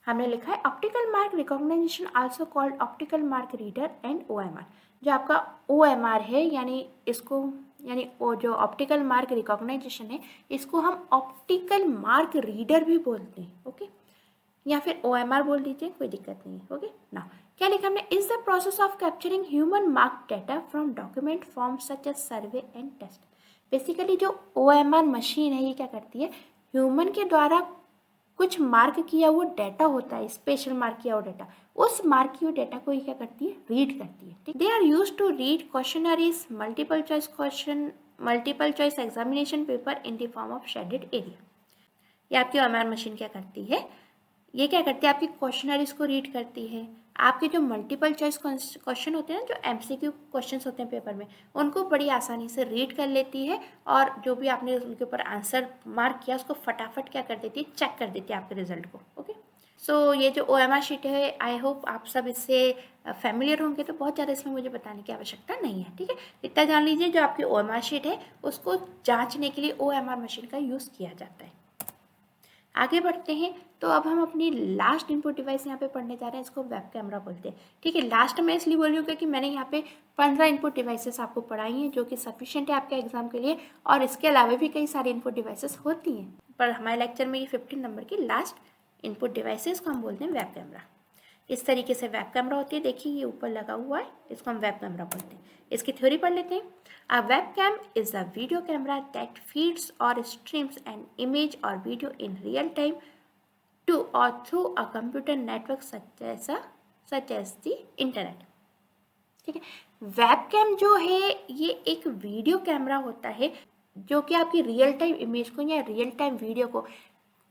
A: हमने लिखा है optical mark recognization also called optical mark reader and OMR। जो आपका OMR है यानी वो जो ऑप्टिकल मार्क रिकॉग्नाइजेशन है इसको हम ऑप्टिकल मार्क रीडर भी बोलते हैं। ओके, या फिर OMR बोल दीजिए, कोई दिक्कत नहीं है। ओके ना, क्या लिखा हमने, is the process of capturing human mark data from document form such as survey and test. Basically जो OMR मशीन है ये क्या करती है, ह्यूमन के द्वारा कुछ मार्क किया हुआ डेटा होता है, स्पेशल मार्क किया हुआ डेटा, उस मार्क किए हुए डेटा को ये क्या करती है, रीड करती है। They are use to read questionnaires, multiple choice question, multiple choice examination paper in the form of shaded area. ये आपकी OMR मशीन क्या करती है, ये क्या करती है, आपकी क्वेश्चनरीज को रीड करती है, आपके जो मल्टीपल चॉइस क्वेश्चन होते हैं ना, जो MCQ क्वेश्चन होते हैं पेपर में, उनको बड़ी आसानी से रीड कर लेती है और जो भी आपने उनके ऊपर आंसर मार्क किया उसको फटाफट क्या कर देती है, चेक कर देती है आपके रिजल्ट को। ओके, सो ये जो OMR शीट है, आई होप आप सब इससे फैमिलियर होंगे, तो बहुत ज़्यादा इसमें मुझे बताने की आवश्यकता नहीं है। ठीक है, इतना जान लीजिए जो आपकी OMR शीट है उसको जाँचने के लिए OMR मशीन का यूज़ किया जाता है। आगे बढ़ते हैं, तो अब हम अपनी लास्ट इनपुट डिवाइस यहाँ पे पढ़ने जा रहे हैं, इसको वेब कैमरा बोलते हैं। ठीक है, लास्ट में इसलिए बोल रही हूँ क्योंकि मैंने यहाँ पे 15 इनपुट डिवाइसेस आपको पढ़ाई हैं, जो कि सफिशिएंट है आपके एग्जाम के लिए, और इसके अलावा भी कई सारी इनपुट डिवाइसेस होती हैं, पर हमारे लेक्चर में ये 15 नंबर की लास्ट इनपुट डिवाइसेस को हम बोलते हैं वेब कैमरा। इस तरीके से वेब कैमरा होती है, देखिए ये ऊपर लगा हुआ है, इसको हम वेब कैमरा बोलते हैं। इसकी थ्योरी पढ़ लेते हैं। A webcam is a video camera that feeds or streams an image or video in real time to or through a computer network such as the internet। ठीक है, वेबकैम जो है ये एक वीडियो कैमरा होता है जो कि आपकी रियल टाइम इमेज को या रियल टाइम वीडियो को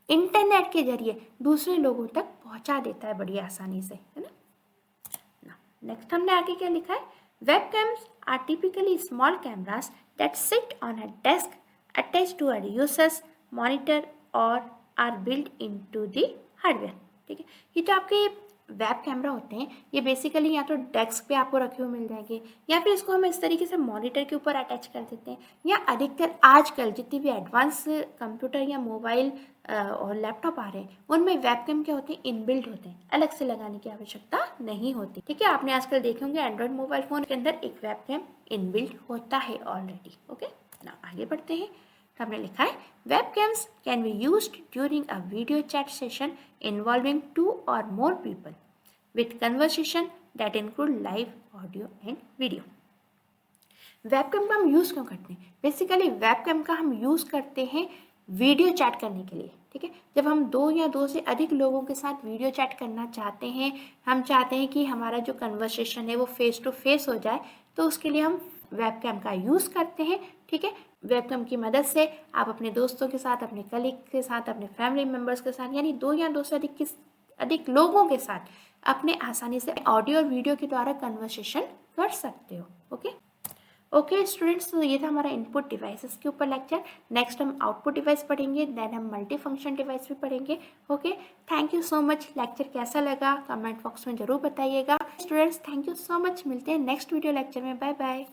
A: इंटरनेट के जरिए दूसरे लोगों तक पहुंचा देता है बड़ी आसानी से, है ना। नेक्स्ट हमने आगे क्या लिखा है, webcams are typically small cameras that sit on a desk attached to a user's monitor or are built into the hardware। ठीक है, ये जो आपके वेब कैमरा होते हैं ये बेसिकली या तो डेस्क पे आपको रखे हुए मिल जाएंगे, या फिर इसको हम इस तरीके से मॉनिटर के ऊपर अटैच कर देते हैं, या अधिकतर आजकल जितनी भी एडवांस कंप्यूटर या मोबाइल और लैपटॉप आ रहे हैं उनमें वेबकैम क्या होते हैं, इनबिल्ट होते हैं, अलग से लगाने की आवश्यकता नहीं होती। ठीक है, आपने आजकल देखे होंगे एंड्रॉइड मोबाइल फोन के अंदर एक वेबकैम इनबिल्ट होता है ऑलरेडी। ओके, ना आगे बढ़ते हैं, तो हमने लिखा है webcams can be used during a video chat session involving 2 or more people with conversation that include live audio and video। Webcam का हम यूज़ क्यों करते हैं, बेसिकली वेबकैम का हम यूज़ करते हैं वीडियो चैट करने के लिए। ठीक है, जब हम 2 या 2 से अधिक लोगों के साथ वीडियो चैट करना चाहते हैं, हम चाहते हैं कि हमारा जो कन्वर्सेशन है वो फेस टू फेस हो जाए, तो उसके लिए हम वेबकैम का यूज़ करते हैं। ठीक है, वेबकैम की मदद से आप अपने दोस्तों के साथ, अपने कलीग के साथ, अपने फैमिली मेम्बर्स के साथ, यानी 2 या 2 से अधिक लोगों के साथ अपने आसानी से ऑडियो और वीडियो के द्वारा कन्वर्सेशन कर सकते हो। ओके स्टूडेंट्स, तो ये था हमारा इनपुट डिवाइसेस के ऊपर लेक्चर। नेक्स्ट हम आउटपुट डिवाइस पढ़ेंगे, देन हम मल्टी फंक्शन डिवाइस भी पढ़ेंगे। Okay, thank you so much. Lecture कैसा लगा कमेंट बॉक्स में ज़रूर बताइएगा। Students thank you so much, मिलते हैं नेक्स्ट वीडियो लेक्चर में। Bye bye.